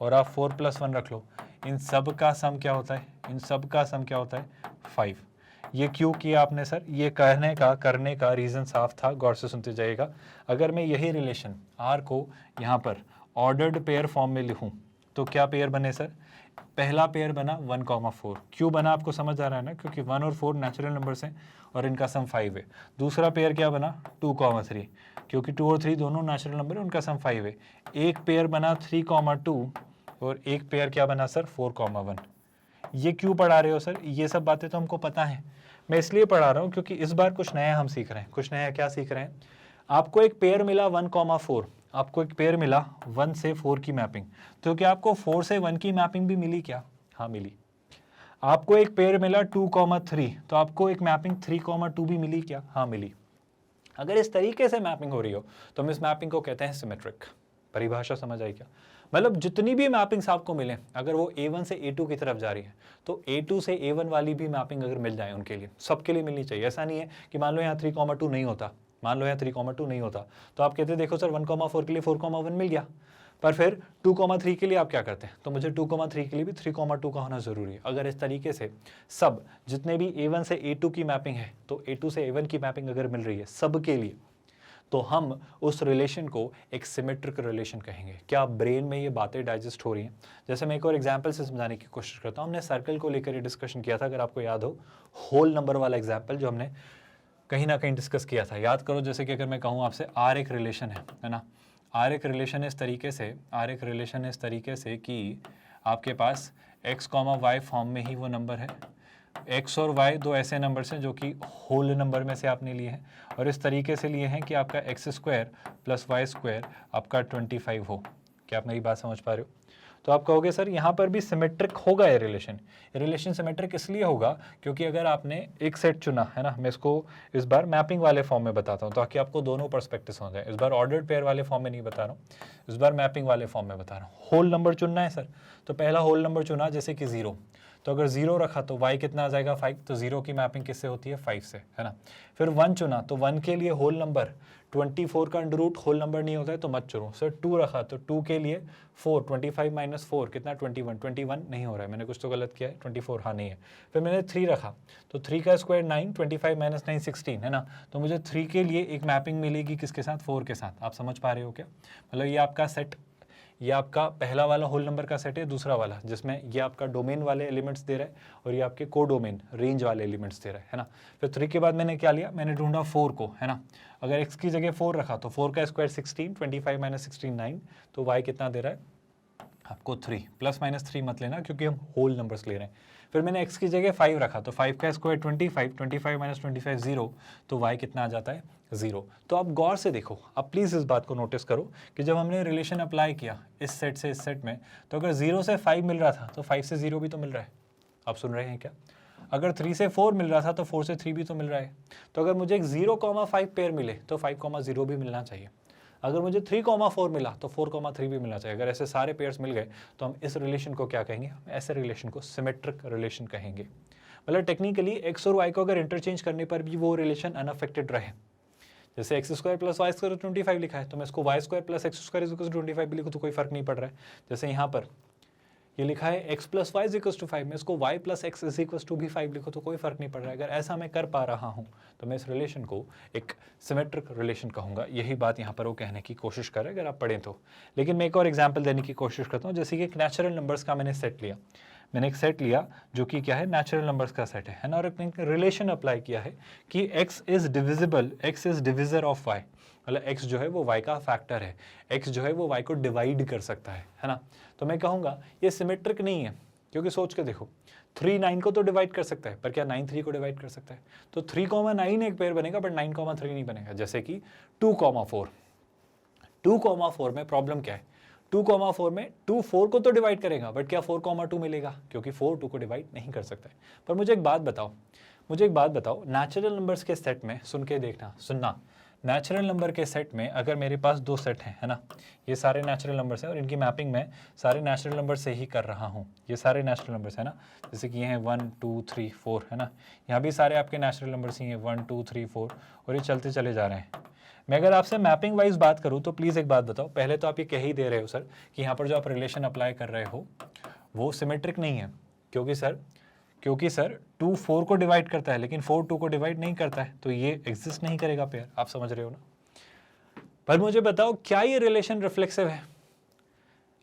और आप 4 + 1 रख लो। इन सब का सम क्या होता है? 5। ये क्यों किया आपने सर? ये करने का रीज़न साफ था, गौर से सुनते जाइएगा। अगर मैं यही रिलेशन R को यहाँ पर ऑर्डर्ड पेयर फॉर्म में लिखूँ तो क्या पेयर बने सर? पहला पेयर बना 1, 4। क्यों बना आपको समझ आ रहा है ना? क्योंकि 1 और 4 नेचुरल नंबर्स हैं और इनका सम 5 है। दूसरा पेयर क्या बना? 2, 3, क्योंकि 2 और 3 दोनों नेचुरल नंबर है, उनका सम 5 है। एक पेयर बना 3, 2 और एक पेयर क्या बना सर? 4, 1। ये क्यों पढ़ा रहे हो सर? ये सब बातें तो हमको पता है, मैं इसलिए पढ़ा रहा हूँ क्योंकि इस बार कुछ नया हम सीख रहे हैं। कुछ नया क्या सीख रहे हैं? आपको एक पेयर मिला 1, 4, आपको एक पेयर मिला 1 से 4 की मैपिंग, तो क्या आपको 4 से 1 की मैपिंग भी मिली क्या? हाँ मिली। आपको एक पेयर मिला 2, 3, तो आपको एक मैपिंग 3, 2 भी मिली क्या? हाँ मिली। अगर इस तरीके से मैपिंग हो रही हो तो हम इस मैपिंग को कहते हैं सिमेट्रिक। परिभाषा समझ आई क्या? मतलब जितनी भी मैपिंग्स आपको मिले, अगर वो A1 से A2 की तरफ जा रही है, तो A2 से A1 वाली भी मैपिंग अगर मिल जाए उनके लिए, सबके लिए मिलनी चाहिए। ऐसा नहीं है कि मान लो यहाँ 3, 2 नहीं होता, तो आप कहते देखो सर 1, 4 के लिए 4, 1 मिल गया, पर फिर 2, 3 के लिए आप क्या करते हैं? तो मुझे 2, 3 के लिए भी 3, 2 का होना ज़रूरी है। अगर इस तरीके से सब जितने भी A1 से A2 की मैपिंग है, तो A2 से A1 की मैपिंग अगर मिल रही है सबके लिए, तो हम उस रिलेशन को एक सिमेट्रिक रिलेशन कहेंगे। क्या ब्रेन में ये बातें डाइजेस्ट हो रही हैं? जैसे मैं एक और एग्जांपल से समझाने की कोशिश करता हूँ। हमने सर्कल को लेकर ये डिस्कशन किया था, अगर आपको याद हो, होल नंबर वाला एग्जाम्पल जो हमने कहीं ना कहीं डिस्कस किया था, याद करो। जैसे कि अगर मैं कहूँ आपसे R एक रिलेशन है ना, R एक रिलेशन इस तरीके से कि आपके पास x, y फॉर्म में ही वो नंबर है। x और y दो ऐसे नंबर्स हैं जो कि होल नंबर में से आपने लिए हैं, और इस तरीके से लिए हैं कि आपका x² + y² आपका 25 हो। क्या आप मेरी बात समझ पा रहे हो? तो आप कहोगे सर यहाँ पर भी सिमेट्रिक होगा ये रिलेशन सिमेट्रिक इसलिए होगा क्योंकि अगर आपने एक सेट चुना है ना, मैं इसको इस बार मैपिंग वाले फॉर्म में बताता हूँ ताकि आपको दोनों पर्सपेक्टिव्स हो जाए। इस बार ऑर्डर्ड पेयर वाले फॉर्म में नहीं बता रहा हूँ, इस बार मैपिंग वाले फॉर्म में बता रहा हूँ। होल नंबर चुनना है सर, तो पहला होल नंबर चुना जैसे कि 0, तो अगर 0 रखा तो y कितना आ जाएगा? 5, तो 0 की मैपिंग किससे होती है? 5 से, है ना। फिर 1 चुना तो 1 के लिए होल नंबर 24 का अंडर रूट होल नंबर नहीं होता है तो मत चुनो। सर 2 रखा तो 2 के लिए 4, 25 - 4 कितना? 21 नहीं हो रहा है, मैंने कुछ तो गलत किया है। 24 हाँ नहीं है। फिर मैंने 3 रखा तो 3 का स्क्वायर 9, 25 - 9 16, है ना। तो मुझे 3 के लिए एक मैपिंग मिलेगी किसके साथ? 4 के साथ। आप समझ पा रहे हो क्या? मतलब ये आपका सेट, ये आपका पहला वाला होल नंबर का सेट है, दूसरा वाला जिसमें ये आपका डोमेन वाले एलिमेंट्स दे रहा है और ये आपके को डोमेन रेंज वाले एलिमेंट्स दे रहा है ना। फिर 3 के बाद मैंने क्या लिया? मैंने ढूंढा 4 को, है ना। अगर x की जगह 4 रखा तो 4 का स्क्वायर 16, 25 - 16 9, तो y कितना दे रहा है? आपको 3 प्लस माइनस 3 मत लेना क्योंकि हम होल नंबर्स ले रहे हैं। फिर मैंने x की जगह 5 रखा तो 5 का स्क्वायर 25, 25 माइनस 25 0, तो y कितना आ जाता है 0। तो आप गौर से देखो, अब प्लीज़ इस बात को नोटिस करो कि जब हमने रिलेशन अप्लाई किया इस सेट से इस सेट में, तो अगर 0 से 5 मिल रहा था तो 5 से 0 भी तो मिल रहा है। आप सुन रहे हैं क्या? अगर 3 से 4 मिल रहा था तो 4 से 3 भी तो मिल रहा है। तो अगर मुझे एक 0,5 पेयर मिले तो 5,0 भी मिलना चाहिए। अगर मुझे 3,4 मिला तो 4,3 भी मिलना चाहिए। अगर ऐसे सारे पेयर्स मिल गए तो हम इस रिलेशन को क्या कहेंगे? हम ऐसे रिलेशन को सिमेट्रिक रिलेशन कहेंगे। मतलब टेक्निकली एक्स और वाई को अगर इंटरचेंज करने पर भी वो रिलेशन अनअफेक्टेड रहे। जैसे x square plus y square 25 लिखा है तो मैं इसको y square plus x square 25 भी लिखूँ तो कोई फर्क नहीं पड़ रहा है। जैसे यहाँ पर ये लिखा है x plus y equals to 5, मैं इसको y plus x equals to भी 5 लिखो तो कोई फर्क नहीं पड़ रहा है। अगर ऐसा मैं कर पा रहा हूँ तो मैं इस रिलेशन को एक सिमेट्रिक रिलेशन कहूँगा। यही बात यहाँ पर वो कहने की कोशिश कर रहे हैं अगर आप पढ़ें तो। लेकिन मैं एक और एग्जाम्पल देने की कोशिश करता हूँ। जैसे कि एक नेचुरल नंबर्स का मैंने सेट लिया, मैंने एक सेट लिया जो कि क्या है, नेचुरल नंबर्स का सेट है ना, और एक रिलेशन अप्लाई किया है कि x is divisible, x is divisor of y, मतलब x जो है वो y का फैक्टर है, x जो है वो y को डिवाइड कर सकता है ना। तो मैं कहूँगा ये सिमेट्रिक नहीं है, क्योंकि सोच के देखो 3 9 को तो डिवाइड कर सकता है पर क्या 9 3 को डिवाइड कर सकता है? तो 3,9 एक पेयर बनेगा बट 9,3 नहीं बनेगा। जैसे कि 2,4, 2,4 में प्रॉब्लम क्या है? 2,4 में 2 4 को तो डिवाइड करेगा बट क्या 4,2 मिलेगा? क्योंकि 4 2 को डिवाइड नहीं कर सकता है। पर मुझे एक बात बताओ, नेचुरल नंबर्स के सेट में, सुन के देखना, सुनना, नेचुरल नंबर के सेट में अगर मेरे पास दो सेट हैं, है ना, ये सारे नेचुरल नंबर्स हैं और इनकी मैपिंग मैं सारे नेचुरल नंबर से ही कर रहा हूँ। ये सारे नेचुरल नंबर्स हैं ना, जैसे कि ये हैं 1 2 3 4, है ना, यहाँ भी सारे आपके नेचुरल नंबर्स ही हैं 1 2 3 4 और ये चलते चले जा रहे हैं। मैं अगर आपसे मैपिंग वाइज बात करूँ तो प्लीज़ एक बात बताओ, पहले तो आप ये कह ही दे रहे हो सर कि यहाँ पर जो आप रिलेशन अप्लाई कर रहे हो वो सिमेट्रिक नहीं है, क्योंकि सर 2 4 को डिवाइड करता है लेकिन 4 2 को डिवाइड नहीं करता है, तो ये एग्जिस्ट नहीं करेगा पेयर। आप समझ रहे हो ना? पर मुझे बताओ क्या ये रिलेशन रिफ्लेक्सिव है?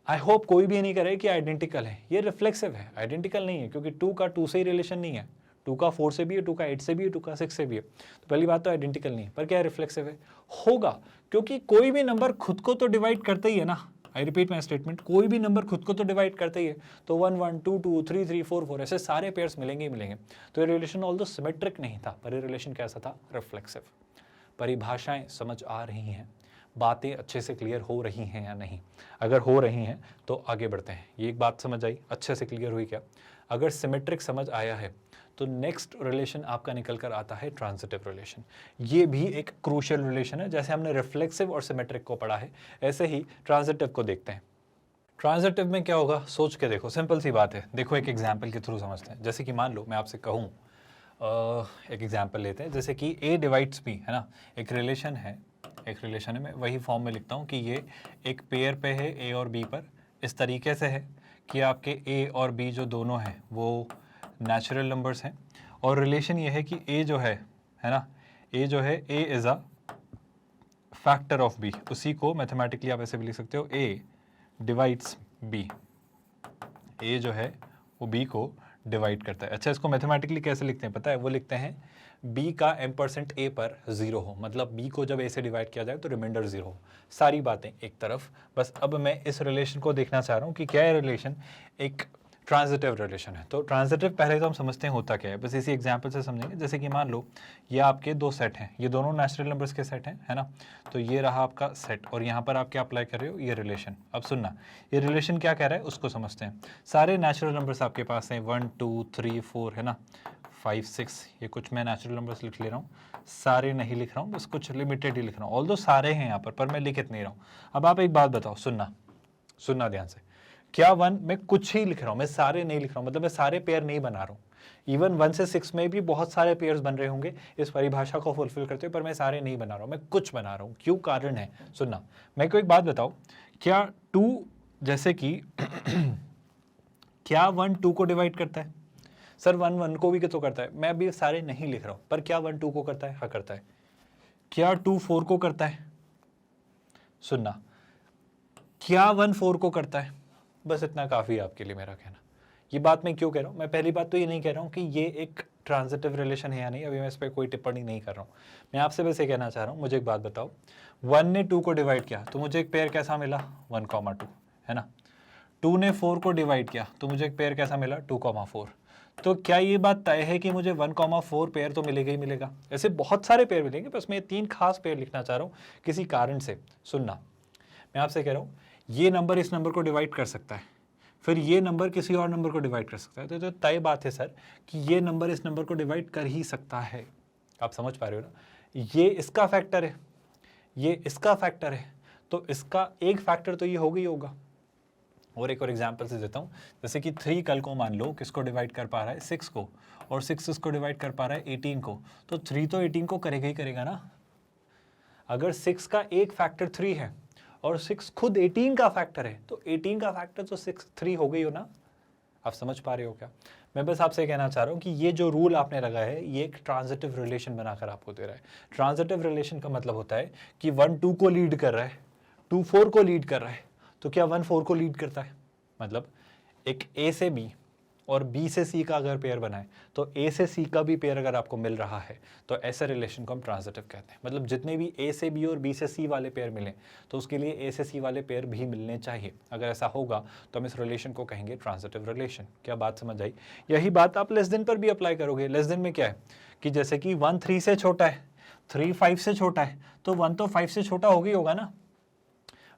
आई होप कोई भी नहीं करे कि आइडेंटिकल है। ये रिफ्लेक्सिव है, आइडेंटिकल नहीं है, क्योंकि 2 का 2 से ही रिलेशन नहीं है, 2 का 4 से भी है, 2 का 8 से भी है, 2 का 6 से भी है। तो पहली बात तो आइडेंटिकल नहीं है। पर क्या रिफ्लेक्सिव है? होगा, क्योंकि कोई भी नंबर खुद को तो डिवाइड करता ही है ना। आई रिपीट माई स्टेटमेंट, कोई भी नंबर खुद को तो डिवाइड करता ही है। तो 1 1 2 2 3 3 4 4 ऐसे सारे पेयर्स मिलेंगे ही मिलेंगे। तो ये रिलेशन ऑल्दो सिमेट्रिक नहीं था, पर ये रिलेशन कैसा था? रिफ्लेक्सिव। परिभाषाएं समझ आ रही हैं, बातें अच्छे से क्लियर हो रही हैं या नहीं? अगर हो रही हैं तो आगे बढ़ते हैं। ये एक बात समझ आई, अच्छे से क्लियर हुई क्या? अगर सिमेट्रिक समझ आया है तो नेक्स्ट रिलेशन आपका निकल कर आता है ट्रांजिटिव रिलेशन। ये भी एक क्रूशियल रिलेशन है। जैसे हमने रिफ्लेक्सिव और सिमेट्रिक को पढ़ा है, ऐसे ही ट्रांजिटिव को देखते हैं। ट्रांजिटिव में क्या होगा? सोच के देखो, सिंपल सी बात है। देखो एक एग्जाम्पल के थ्रू समझते हैं। जैसे कि मान लो मैं आपसे कहूँ, एक एग्जाम्पल लेते हैं, जैसे कि A डिवाइड्स B, है ना, एक रिलेशन है, मैं वही फॉर्म में लिखता हूँ कि ये एक पेयर पे है A और B पर, इस तरीके से है कि आपके A और B जो दोनों हैं वो नेचुरल नंबर्स हैं, और रिलेशन ये है कि A जो है ना, A जो है A is a factor of B। उसी को मैथमेटिकली आप ऐसे भी लिख सकते हो, A डिवाइड्स B। A जो है वो B को डिवाइड करता है। अच्छा, इसको मैथमेटिकली कैसे लिखते हैं पता है? वो लिखते हैं B का m% A पर 0 हो, मतलब B को जब A से डिवाइड किया जाए तो रिमाइंडर 0 हो। सारी बातें एक तरफ, बस अब मैं इस रिलेशन को देखना चाह रहा हूँ कि क्या ये रिलेशन एक ट्रांजिटिव रिलेशन है। तो ट्रांजिटिव पहले तो हम समझते हैं होता क्या है, बस इसी एग्जांपल से समझेंगे। जैसे कि मान लो ये आपके दो सेट हैं, ये दोनों नेचुरल नंबर्स के सेट हैं, है ना। तो ये रहा आपका सेट और यहाँ पर आप क्या अप्लाई कर रहे हो? ये रिलेशन। अब सुनना, ये रिलेशन क्या कह रहा है उसको समझते हैं। सारे नेचुरल नंबर्स आपके पास हैं, 1 2 3 4, है ना, 5 6। ये कुछ मैं नेचुरल नंबर्स लिख ले रहा हूँ, सारे नहीं लिख रहा हूँ, बस कुछ लिमिटेड ही लिख रहा हूँ। ऑल्दो सारे हैं यहाँ पर मैं लिख नहीं रहा हूँ। अब आप एक बात बताओ, सुनना ध्यान से, क्या 1 मैं कुछ ही लिख रहा हूँ, मैं सारे नहीं लिख रहा हूँ, मतलब मैं सारे पेयर नहीं बना रहा हूँ। इवन 1 से 6 में भी बहुत सारे पेयर्स बन रहे होंगे इस परिभाषा को फुलफिल करते हुए, पर मैं सारे नहीं बना रहा हूँ, मैं कुछ बना रहा हूँ। क्यों? कारण है, सुनना। मैं को एक बात बताओ, क्या 2 जैसे कि क्या 1 2 को डिवाइड करता है? सर 1 1 को भी तो करता है। मैं अभी सारे नहीं लिख रहा हूँ, पर क्या 1 2 को करता है? हाँ करता है। क्या 2 4 को करता है? सुनना, क्या 1 4 को करता है? बस इतना काफ़ी है आपके लिए मेरा कहना। ये बात मैं क्यों कह रहा हूँ? मैं पहली बात तो ये नहीं कह रहा हूँ कि ये एक ट्रांजिटिव रिलेशन है या नहीं, अभी मैं इस पर कोई टिप्पणी नहीं कर रहा हूँ। मैं आपसे बस ये कहना चाह रहा हूँ, मुझे एक बात बताओ, 1 ने 2 को डिवाइड किया तो मुझे एक पेयर कैसा मिला? 1, 2, है ना। 2 ने 4 को डिवाइड किया तो मुझे एक पेयर कैसा मिला 2,4। तो क्या ये बात तय है कि मुझे 1,4 पेयर तो मिलेगा ही मिलेगा? ऐसे बहुत सारे पेयर मिलेंगे, बस मैं 3 खास पेयर लिखना चाह रहा हूँ किसी कारण से। सुनना, मैं आपसे कह रहा हूँ ये नंबर इस नंबर को डिवाइड कर सकता है, फिर ये नंबर किसी और नंबर को डिवाइड कर सकता है। तो तय बात है सर कि ये नंबर इस नंबर को डिवाइड कर ही सकता है। आप समझ पा रहे हो ना? ये इसका फैक्टर है, ये इसका फैक्टर है, तो इसका एक फैक्टर तो ये होगा ही होगा। और एक और एग्जांपल से देता हूँ, जैसे कि 3 कल को मान लो किसको डिवाइड कर पा रहा है 6 को, और 6 इसको डिवाइड कर पा रहा है 18 को, तो 3 तो 18 को करेगा ही करेगा ना। अगर 6 का एक फैक्टर 3 है और 6 खुद 18 का फैक्टर है, तो 18 का फैक्टर तो 6 3 हो गई हो ना। आप समझ पा रहे हो क्या? मैं बस आपसे कहना चाह रहा हूँ कि ये जो रूल आपने लगाया है ये एक ट्रांजिटिव रिलेशन बनाकर आपको दे रहा है। ट्रांजिटिव रिलेशन का मतलब होता है कि 1 2 को लीड कर रहा है, 2 4 को लीड कर रहा है, तो क्या 1 4 को लीड करता है? मतलब एक A से B और B से C का अगर पेयर बनाए तो A से C का भी पेयर अगर आपको मिल रहा है तो ऐसे रिलेशन को हम ट्रांजिटिव कहते हैं। मतलब जितने भी A से B और B से C वाले पेयर मिलें तो उसके लिए A से C वाले पेयर भी मिलने चाहिए। अगर ऐसा होगा तो हम इस रिलेशन को कहेंगे ट्रांजिटिव रिलेशन। क्या बात समझ आई? यही बात आप लेस देन पर भी अप्लाई करोगे। लेस देन में क्या है कि जैसे कि 1 3 से छोटा है, 3 5 से छोटा है, तो 1 तो 5 से छोटा हो गई होगा ना।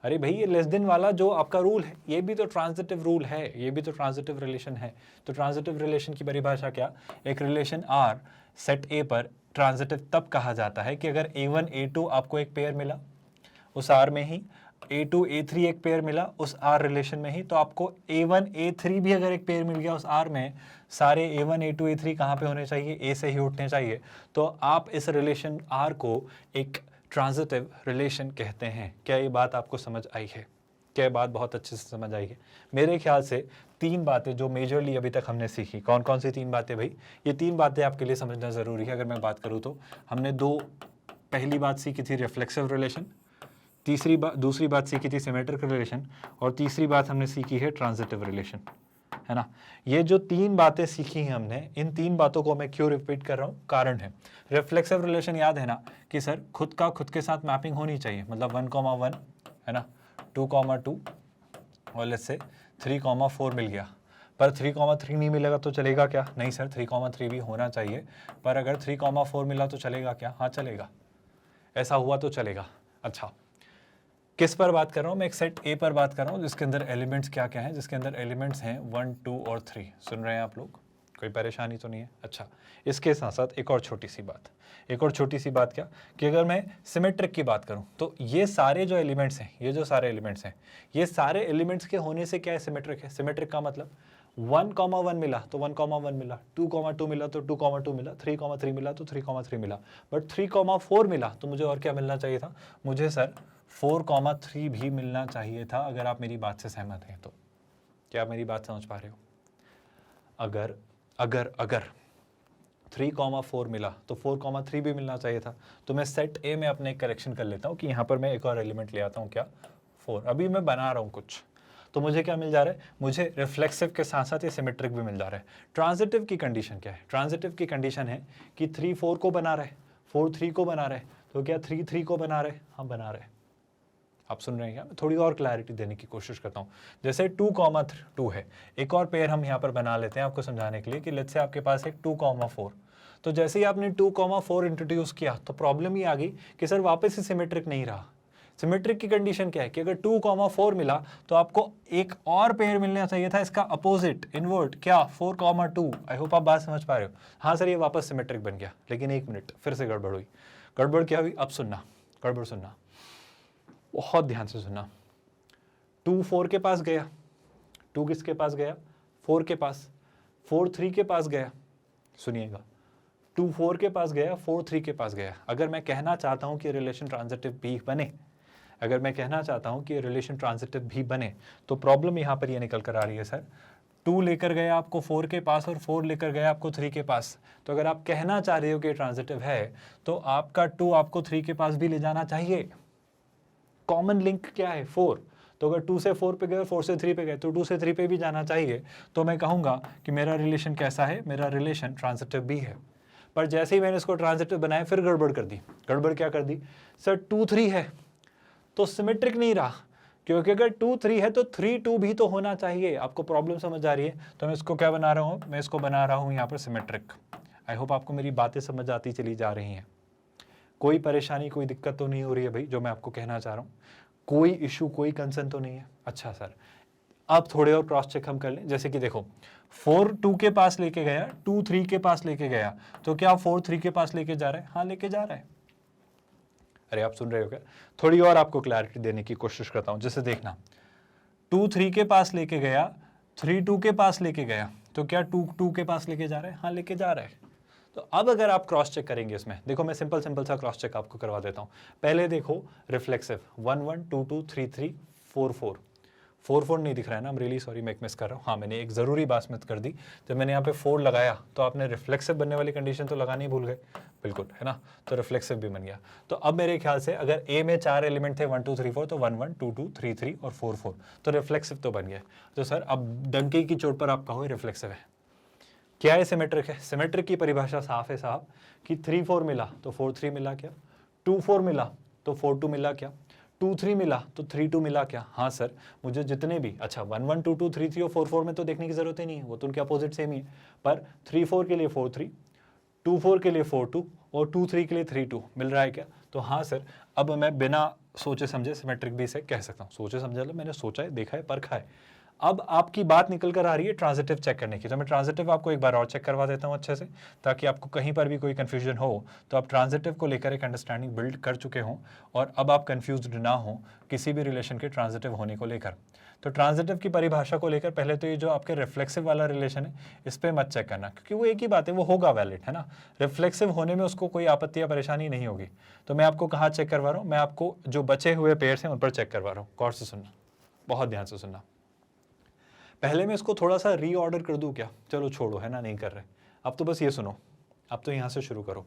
अरे भाई ये लेस देन वाला जो आपका रूल है ये भी तो ट्रांजिटिव रूल है, ये भी तो ट्रांजिटिव रिलेशन है। तो ट्रांजिटिव रिलेशन की परिभाषा क्या? एक रिलेशन R सेट A पर ट्रांजिटिव तब कहा जाता है कि अगर A1 A2 आपको एक पेयर मिला उस R में ही, A2 A3 एक पेयर मिला उस R रिलेशन में ही, तो आपको A1 A3 भी अगर एक पेयर मिल गया उस R में, सारे A1 A2 A3 कहाँ पे होने चाहिए? A से ही उठने चाहिए। तो आप इस रिलेशन R को एक ट्रांजिटिव रिलेशन कहते हैं। क्या ये बात आपको समझ आई है? क्या ये बात बहुत अच्छे से समझ आई है? मेरे ख्याल से 3 बातें जो मेजरली अभी तक हमने सीखी, कौन कौन सी 3 बातें भाई? ये 3 बातें आपके लिए समझना ज़रूरी है। अगर मैं बात करूँ तो हमने पहली बात सीखी थी रिफ्लेक्सिव रिलेशन, दूसरी बात सीखी थी सिमेट्रिक रिलेशन, और तीसरी बात हमने सीखी है ट्रांजिटिव रिलेशन, है ना। ये जो 3 बातें सीखी हैं हमने, इन 3 बातों को मैं क्यों रिपीट कर रहा हूँ? कारण है, रिफ्लेक्सिव रिलेशन याद है ना कि सर खुद के साथ मैपिंग होनी चाहिए। मतलब 1,1 है ना, 2,2 और लेट्स से 3,4 मिल गया, पर 3,3 नहीं मिलेगा तो चलेगा क्या? नहीं सर, 3,3 भी होना चाहिए। पर अगर 3,4 मिला तो चलेगा क्या? हाँ चलेगा, ऐसा हुआ तो चलेगा। अच्छा, किस पर बात कर रहा हूँ मैं? एक सेट A पर बात कर रहा हूँ जिसके अंदर एलिमेंट्स क्या क्या हैं? जिसके अंदर एलिमेंट्स हैं 1 2 और 3। सुन रहे हैं आप लोग? कोई परेशानी तो नहीं है? अच्छा, इसके साथ साथ एक और छोटी सी बात क्या कि अगर मैं सिमेट्रिक की बात करूं तो ये सारे जो एलिमेंट्स हैं, ये सारे एलिमेंट्स के होने से क्या है? सिमेट्रिक है। सिमेट्रिक का मतलब 1,1 मिला तो 1,1 मिला, 2,2 मिला तो 2,2 मिला, 3,3 मिला तो 3,3 मिला, बट 3,4 मिला तो मुझे और क्या मिलना चाहिए था? मुझे सर 4,3 भी मिलना चाहिए था। अगर आप मेरी बात से सहमत हैं तो क्या आप मेरी बात समझ पा रहे हो? अगर 3,4 मिला तो 4,3 भी मिलना चाहिए था। तो मैं सेट A में अपने करेक्शन कर लेता हूँ कि यहाँ पर मैं एक और एलिमेंट ले आता हूँ, क्या? 4। अभी मैं बना रहा हूँ कुछ, तो मुझे क्या मिल जा रहा है? मुझे रिफ्लेक्सिव के साथ साथ ये सिमेट्रिक भी मिल जा रहा है। ट्रांजिटिव की कंडीशन क्या है? ट्रांजिटिव की कंडीशन है कि 3 4 को बना रहे, 4 3 को बना रहे, तो क्या 3 3 को बना रहे? हाँ बना रहे। आप सुन रहे हैं क्या? मैं थोड़ी और क्लैरिटी देने की कोशिश करता हूँ। जैसे 2,2 है, एक और पेयर हम यहाँ पर बना लेते हैं आपको समझाने के लिए कि लेट्स से आपके पास एक 2,4। तो जैसे ही आपने 2,4 इंट्रोड्यूस किया तो प्रॉब्लम ही आ गई कि सर वापस से सिमेट्रिक नहीं रहा। सिमेट्रिक की कंडीशन क्या है कि अगर 2,4 मिला तो आपको एक और पेयर मिलना चाहिए था इसका अपोजिट, इनवर्ट, क्या? 4,2। आई होप आप बात समझ पा रहे हो। हाँ सर ये वापस सिमेट्रिक बन गया, लेकिन एक मिनट, फिर से गड़बड़ हुई। गड़बड़ क्या हुई? अब सुनना, गड़बड़ सुनना, बहुत ध्यान से सुनना। 2 4 के पास गया, 2 किसके पास गया? 4 के पास। 4 3 के पास गया, सुनिएगा, 2 4 के पास गया, 4 3 के पास गया। अगर मैं कहना चाहता हूं कि रिलेशन ट्रांजिटिव भी बने, तो प्रॉब्लम यहां पर ये निकल कर आ रही है सर, 2 लेकर गया आपको 4 के पास और 4 लेकर गया आपको 3 के पास। तो अगर आप कहना चाह रहे हो कि ट्रांजिटिव है तो आपका 2 आपको 3 के पास भी ले जाना चाहिए। कॉमन लिंक क्या है? 4। तो अगर 2 से 4 पे गए, 4 से 3 पे गए, तो 2 से 3 पे भी जाना चाहिए। तो मैं कहूंगा कि मेरा रिलेशन कैसा है? मेरा रिलेशन ट्रांजिटिव भी है। पर जैसे ही मैंने इसको ट्रांजिटिव बनाया फिर गड़बड़ कर दी। गड़बड़ क्या कर दी? सर 2 3 है तो सिमेट्रिक नहीं रहा। क्योंकि अगर 2 3 है तो 3 2 भी तो होना चाहिए। आपको प्रॉब्लम समझ आ रही है? तो मैं इसको क्या बना रहा हूँ, मैं इसको बना रहा हूँ यहाँ पर सिमेट्रिक। आई होप आपको मेरी बातें समझ आती चली जा रही हैं। कोई परेशानी, कोई दिक्कत तो नहीं हो रही है भाई, जो मैं आपको कहना चाह रहा हूँ? कोई इशू, कोई कंसर्न तो नहीं है? अच्छा सर, अब थोड़े और क्रॉस चेक हम कर लें। जैसे कि देखो 4 2 के पास लेके गया, 2 3 के पास लेके गया, तो क्या 4 3 के पास लेके जा रहा है? हाँ लेके जा रहा है। अरे आप सुन रहे हो क्या? थोड़ी और आपको क्लैरिटी देने की कोशिश करता हूं। जैसे देखना 2 3 के पास लेके गया, 3 2 के पास लेके गया, तो क्या 2 2 के पास लेके जा रहा है? हाँ लेके जा रहा है। तो अब अगर आप क्रॉस चेक करेंगे इसमें, देखो मैं सिंपल सा क्रॉस चेक आपको करवा देता हूं। पहले देखो रिफ्लेक्सिव 1 1 2 2 3 3 4 4 4 4 नहीं दिख रहा है ना, I'm really sorry, मैं एक मिस कर रहा हूँ। हाँ मैंने एक ज़रूरी बात मिस कर दी। जब मैंने यहाँ पे 4 लगाया तो आपने रिफ्लेक्सिव बनने वाली कंडीशन तो लगानी भूल गए, बिल्कुल है ना, तो रिफ्लेक्सिव भी बन गया। तो अब मेरे ख्याल से अगर ए में 4 एलिमेंट थे 1 2 3 4, तो 1 1 2 2 3 3 और 4 4, तो रिफ्लेक्सिव तो बन गया। तो सर अब डंके की चोट पर आप कहो रिफ्लेक्सिव है। क्या है? सिमेट्रिक है। सिमेट्रिक की परिभाषा साफ है साहब कि 3 4 मिला तो 4 3 मिला क्या, 2 4 मिला तो 4 2 मिला क्या, 2 3 मिला तो 3 2 मिला क्या? हाँ सर, मुझे जितने भी, अच्छा 1 1 2 2 3 3 और 4 4 में तो देखने की जरूरत ही नहीं है, वो तो उनके अपोजिट सेम ही है। पर 3 4 के लिए 4 3, 2 4 के लिए 4 2 और 2 3 के लिए 3 2 मिल रहा है क्या? तो हाँ सर, अब मैं बिना सोचे समझे सिमेट्रिक भी से कह सकता हूँ। सोचे समझे लो, मैंने सोचा है, देखा है, परखा है। अब आपकी बात निकल कर आ रही है ट्रांजिटिव चेक करने की, तो मैं ट्रांजिटिव आपको एक बार और चेक करवा देता हूं अच्छे से, ताकि आपको कहीं पर भी कोई कंफ्यूजन हो तो आप ट्रांजिटिव को लेकर एक अंडरस्टैंडिंग बिल्ड कर चुके हों और अब आप कंफ्यूज्ड ना हो किसी भी रिलेशन के ट्रांजिटिव होने को लेकर। तो ट्रांजिटिव की परिभाषा को लेकर पहले तो ये जो आपके रिफ्लेक्सिव वाला रिलेशन है इस पर मत चेक करना, क्योंकि वो एक ही बात है, वो होगा वैलिड, है ना। रिफ्लेक्सिव होने में उसको कोई आपत्ति या परेशानी नहीं होगी। तो मैं आपको कहाँ चेक करवा रहा हूँ? मैं आपको जो बचे हुए पेयर्स हैं उन पर चेक करवा रहा हूँ। गौर से सुनना, बहुत ध्यान से सुनना। पहले मैं इसको थोड़ा सा रीऑर्डर कर दूं क्या? चलो छोड़ो, है ना, नहीं कर रहे। अब तो बस ये सुनो, अब तो यहां से शुरू करो।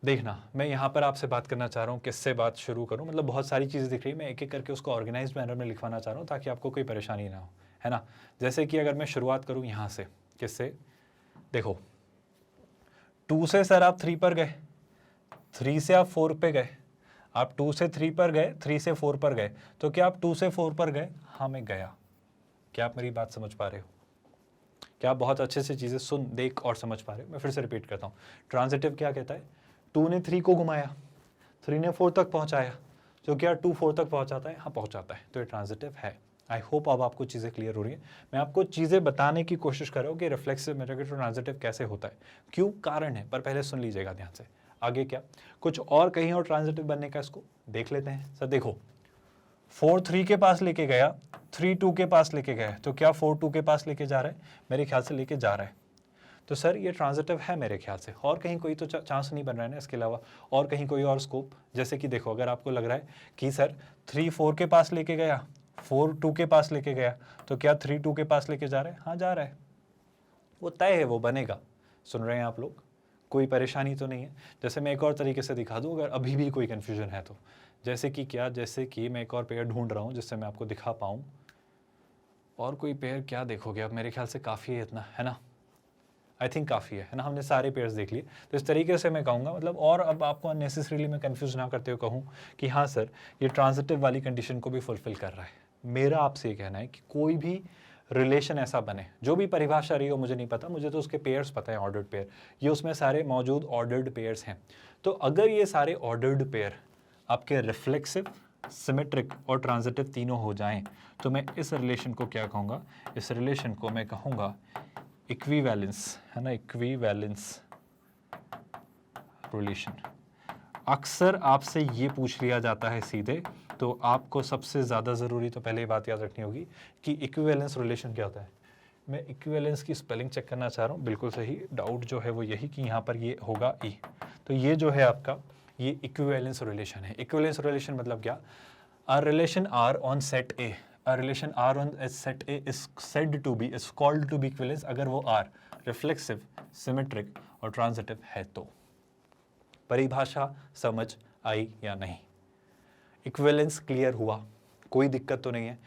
देखना, मैं यहां पर आपसे बात करना चाह रहा हूं, किससे बात शुरू करूं? मतलब बहुत सारी चीजें दिख रही है, मैं एक एक करके उसको ऑर्गेनाइज्ड मैनर में लिखवाना चाह रहा हूं ताकि आपको कोई परेशानी ना हो, है ना। जैसे कि अगर मैं शुरुआत करूं यहां से, किससे? देखो 2 से सर आप 3 पर गए, 3 से आप 4 पे गए, आप 2 से 3 पर गए, 3 से 4 पर गए, तो क्या आप 2 से 4 पर गए? हाँ मैं गया। क्या आप मेरी बात समझ पा रहे हो? क्या आप बहुत अच्छे से चीज़ें सुन, देख और समझ पा रहे हो? मैं फिर से रिपीट करता हूँ। ट्रांजिटिव क्या कहता है? 2 ने 3 को घुमाया, 3 ने 4 तक पहुँचाया, तो क्या 2 4 तक पहुँचाता है? हाँ पहुँचाता है, तो ये ट्रांजिटिव है। आई होप अब आपको चीज़ें क्लियर हो रही है। मैं आपको चीज़ें बताने की कोशिश कर रहा हूँ कि रिफ्लेक्सिव मेथड ट्रांजिटिव कैसे होता है, क्यों, कारण है, पर पहले सुन लीजिएगा ध्यान से। आगे क्या कुछ और कहीं और ट्रांजिटिव बनने का, इसको देख लेते हैं। सर देखो 4 3 के पास लेके गया, 3 2 के पास लेके गया, तो क्या 4 2 के पास लेके जा रहा है? मेरे ख्याल से लेके जा रहा है। तो सर ये ट्रांजिटिव है मेरे ख्याल से, और कहीं कोई तो चांस नहीं बन रहा है ना इसके अलावा, और कहीं कोई और स्कोप? जैसे कि देखो, अगर आपको लग रहा है कि सर 3 4 के पास लेके गया, 4 2 के पास लेके गया, तो क्या 3 2 के पास लेके जा रहा है? हाँ जा रहा है, वो तय है, वो बनेगा। सुन रहे हैं आप लोग? कोई परेशानी तो नहीं है। जैसे मैं एक और तरीके से दिखा दूं, अगर अभी भी कोई कन्फ्यूजन है तो। जैसे कि क्या? जैसे कि मैं एक और पेयर ढूंढ रहा हूँ जिससे मैं आपको दिखा पाऊँ। और कोई पेयर क्या देखोगे अब? मेरे ख्याल से काफ़ी है इतना, है ना। आई थिंक काफ़ी है ना, हमने सारे पेयर्स देख लिए। तो इस तरीके से मैं कहूँगा, मतलब और अब आपको अननेसेसरीली मैं कंफ्यूज ना करते हुए कहूँ कि हाँ सर ये ट्रांजिटिव वाली कंडीशन को भी फुलफिल कर रहा है। मेरा आपसे ये कहना है कि कोई भी रिलेशन ऐसा बने, जो भी परिभाषा रही हो मुझे नहीं पता, मुझे तो उसके पेयर्स पता है, ऑर्डर्ड पेयर, ये उसमें सारे मौजूद ऑर्डर्ड पेयर्स हैं। तो अगर ये सारे ऑर्डर्ड पेयर आपके रिफ्लेक्सिव, सिमेट्रिक और ट्रांजिटिव तीनों हो जाएं, तो मैं इस रिलेशन को क्या कहूँगा? इस रिलेशन को मैं कहूँगा इक्विवेलेंस, है ना, इक्विवेलेंस रिलेशन। अक्सर आपसे ये पूछ लिया जाता है सीधे, तो आपको सबसे ज़्यादा ज़रूरी तो पहले ये बात याद रखनी होगी कि इक्विवेलेंस रिलेशन क्या होता है। मैं इक्विवेलेंस की स्पेलिंग चेक करना चाह रहा हूँ, बिल्कुल सही। डाउट जो है वो यही कि यहाँ पर ये होगा ई। तो ये जो है आपका, ये इक्विवेलेंस रिलेशन है। इक्विवेलेंस रिलेशन मतलब क्या? A relation R on set A, a relation R on set A is said to be, is called to be equivalence अगर वो आर रिफ्लेक्सिव, सिमेट्रिक और ट्रांजिटिव है तो। परिभाषा समझ आई या नहीं? इक्विवेलेंस क्लियर हुआ? कोई दिक्कत तो नहीं है?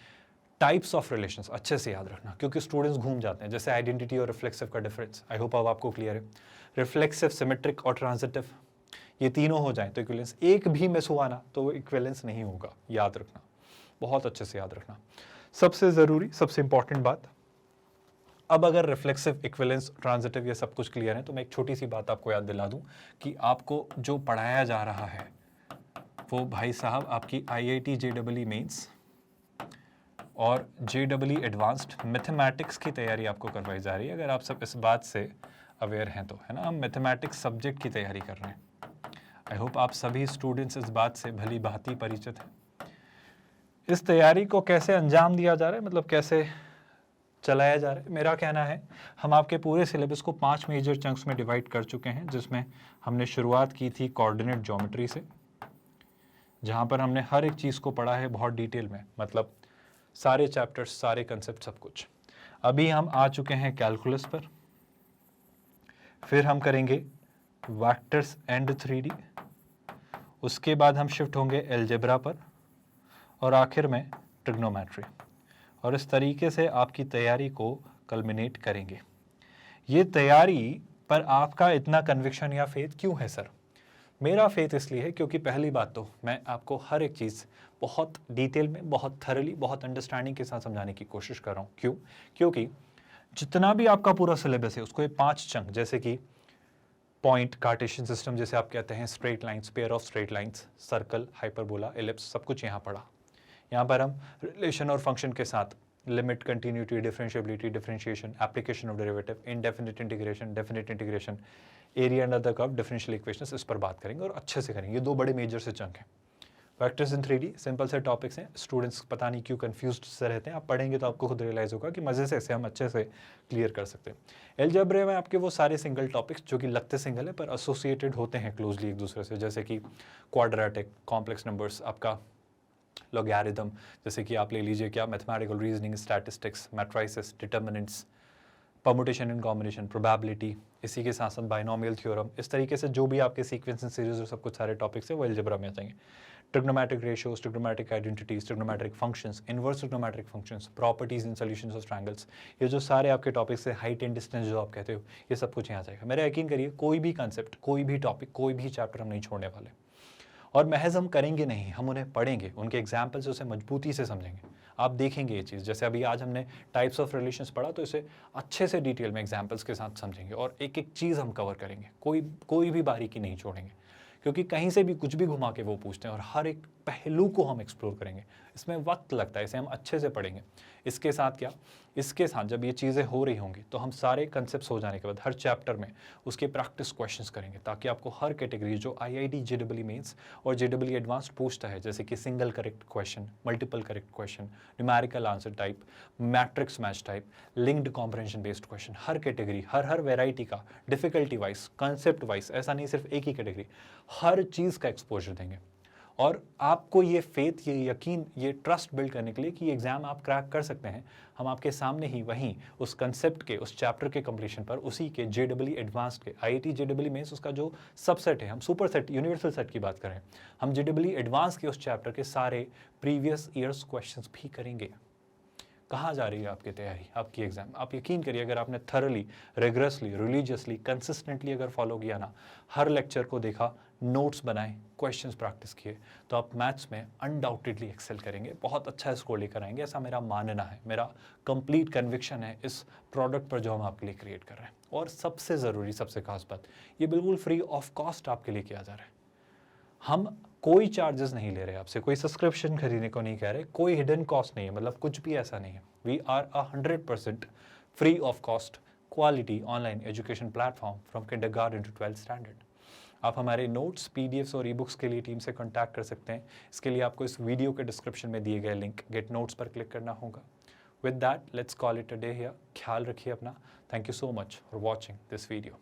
टाइप्स ऑफ रिलेशंस अच्छे से याद रखना, क्योंकि स्टूडेंट्स घूम जाते हैं, जैसे आइडेंटिटी और रिफ्लेक्सिव का डिफरेंस। आई होप अब आपको क्लियर है। रिफ्लेक्सिव, सिमेट्रिक और ट्रांजिटिव, ये तीनों हो जाएं तो इक्विवेलेंस, एक भी मिस हुआ ना तो वो इक्विवेलेंस नहीं होगा, याद रखना, बहुत अच्छे से याद रखना। सबसे ज़रूरी, सबसे इंपॉर्टेंट बात, अब अगर रिफ्लेक्सिव, इक्विवेलेंस, ट्रांजिटिव ये सब कुछ क्लियर है तो मैं एक छोटी सी बात आपको याद दिला दूं कि आपको जो पढ़ाया जा रहा है वो भाई साहब आपकी IIT JEE मेंस और JEE एडवांस्ड मैथमेटिक्स की तैयारी आपको करवाई जा रही है। अगर आप सब इस बात से अवेयर हैं तो, है ना, हम मैथमेटिक्स सब्जेक्ट की तैयारी कर रहे हैं। आई होप आप सभी स्टूडेंट्स इस बात से भली भांति परिचित हैं। इस तैयारी को कैसे अंजाम दिया जा रहा है, मतलब कैसे चलाया जा रहा है, मेरा कहना है हम आपके पूरे सिलेबस को 5 मेजर चंक्स में डिवाइड कर चुके हैं, जिसमें हमने शुरुआत की थी कोऑर्डिनेट ज्योमेट्री से, जहाँ पर हमने हर एक चीज़ को पढ़ा है बहुत डिटेल में, मतलब सारे चैप्टर्स, सारे कंसेप्ट, सब कुछ। अभी हम आ चुके हैं कैलकुलस पर, फिर हम करेंगे वेक्टर्स एंड 3D, उसके बाद हम शिफ्ट होंगे अलजेब्रा पर, और आखिर में ट्रिग्नोमेट्री, और इस तरीके से आपकी तैयारी को कल्मिनेट करेंगे। ये तैयारी पर आपका इतना कन्विक्शन या फेथ क्यों है सर? मेरा फेथ इसलिए है क्योंकि पहली बात तो मैं आपको हर एक चीज़ बहुत डिटेल में, बहुत थरली, बहुत अंडरस्टैंडिंग के साथ समझाने की कोशिश कर रहा हूँ। क्यों? क्योंकि जितना भी आपका पूरा सिलेबस है उसको ये 5 चंक, जैसे कि पॉइंट, कार्टेशियन सिस्टम जैसे आप कहते हैं, straight lines, pair of straight lines, circle, hyperbola, ellipse, सब कुछ यहाँ पढ़ा। यहाँ पर हम रिलेशन और फंक्शन के साथ limit, continuity, differentiability, differentiation, application of derivative, indefinite integration, definite integration, area under the curve, differential equations, इस पर बात करेंगे और अच्छे से करेंगे। ये 2 बड़े मेजर से चंक हैं। वेक्टर्स इन 3D सिंपल से टॉपिक्स हैं, स्टूडेंट्स पता नहीं क्यों कंफ्यूज्ड से रहते हैं, आप पढ़ेंगे तो आपको खुद रियलाइज होगा कि मज़े से इसे हम अच्छे से क्लियर कर सकते हैं। अलजेब्रा में आपके वो सारे सिंगल टॉपिक्स जो कि लगते सिंगल है पर एसोसिएटेड होते हैं क्लोजली एक दूसरे से, जैसे कि क्वाड्रेटिक, कॉम्प्लेक्स नंबर्स, आपका लॉगरिथम, जैसे कि आप ले लीजिए क्या, mathematical reasoning, statistics, matrices, determinants, permutation and combination, probability, इसी के साथ साथ बाइनोमियल थ्योरम, इस तरीके से जो भी आपके सीक्वेंस एंड सीरीज और सब कुछ सारे टॉपिक्स है वो अलजेब्रा में आ जाएंगे। Trigonometric ratios, trigonometric identities, trigonometric functions, inverse trigonometric functions, properties in solutions of triangles, ये जो सारे आपके टॉपिक्स है, हाइट एंड डिस्टेंस जो आप कहते हो, ये सब कुछ यहाँ जाएगा। मेरा यकीन करिए कोई भी कंसेप्ट, कोई भी टॉपिक, कोई भी चैप्टर हम नहीं छोड़ने वाले, और महज हम करेंगे नहीं, हम उन्हें पढ़ेंगे, उनके एग्जाम्पल्स उसे मजबूती से समझेंगे। आप देखेंगे ये चीज़, जैसे अभी आज हमने टाइप्स ऑफ रिलेशंस पढ़ा तो इसे अच्छे से डिटेल में एग्जाम्पल्स के साथ समझेंगे और एक एक चीज़ हम कवर करेंगे, कोई भी बारीकी नहीं छोड़ेंगे, क्योंकि कहीं से भी कुछ भी घुमा के वो पूछते हैं और हर एक पहलू को हम एक्सप्लोर करेंगे। इसमें वक्त लगता है, इसे हम अच्छे से पढ़ेंगे। इसके साथ क्या, इसके साथ जब ये चीज़ें हो रही होंगी तो हम सारे कंसेप्ट्स हो जाने के बाद हर चैप्टर में उसके प्रैक्टिस क्वेश्चंस करेंगे, ताकि आपको हर कैटेगरी जो IIT JEE मेंस और JEE एडवांस्ड पूछता है, जैसे कि single correct question, multiple correct question, numerical answer type, matrix match type, linked comprehension based question, हर कैटेगरी, हर वेराइटी का, डिफिकल्टी वाइज, कंसेप्ट वाइज, ऐसा नहीं सिर्फ एक ही कैटेगरी, हर चीज़ का एक्सपोजर देंगे। और आपको ये फेथ, ये यकीन, ये ट्रस्ट बिल्ड करने के लिए कि एग्ज़ाम आप क्रैक कर सकते हैं, हम आपके सामने ही वहीं उस कंसेप्ट के, उस चैप्टर के कंप्लीशन पर, उसी के JEE एडवांस्ड के, IIT JEE मेंस उसका जो सबसेट है, हम सुपर सेट, यूनिवर्सल सेट की बात करें, हम JEE एडवांस के उस चैप्टर के सारे प्रीवियस ईयर्स क्वेश्चंस भी करेंगे। कहाँ जा रही है आपकी तैयारी, आपकी एग्जाम? आप यकीन करिए, अगर आपने थरली, रिगरसली, रिलीजियसली, कंसिस्टेंटली अगर फॉलो किया ना, हर लेक्चर को देखा, नोट्स बनाए, क्वेश्चंस प्रैक्टिस किए, तो आप मैथ्स में अनडाउटेडली एक्सेल करेंगे, बहुत अच्छा स्कोर लेकर आएंगे, ऐसा मेरा मानना है, मेरा कंप्लीट कन्विक्शन है इस प्रोडक्ट पर जो हम आपके लिए क्रिएट कर रहे हैं। और सबसे ज़रूरी, सबसे खास बात, ये बिल्कुल फ्री ऑफ कॉस्ट आपके लिए किया जा रहा है। हम कोई चार्जेस नहीं ले रहे आपसे, कोई सब्सक्रिप्शन खरीदने को नहीं कह रहे, कोई हिडन कॉस्ट नहीं है, मतलब कुछ भी ऐसा नहीं है। We are 100% free of cost quality online education platform from kindergarten to 12th standard. आप हमारे नोट्स, PDFs और ई-बुक्स के लिए टीम से कॉन्टैक्ट कर सकते हैं। इसके लिए आपको इस वीडियो के डिस्क्रिप्शन में दिए गए लिंक गेट नोट्स पर क्लिक करना होगा। With that let's call it a day here. ख्याल रखिए अपना। Thank you so much for watching this video.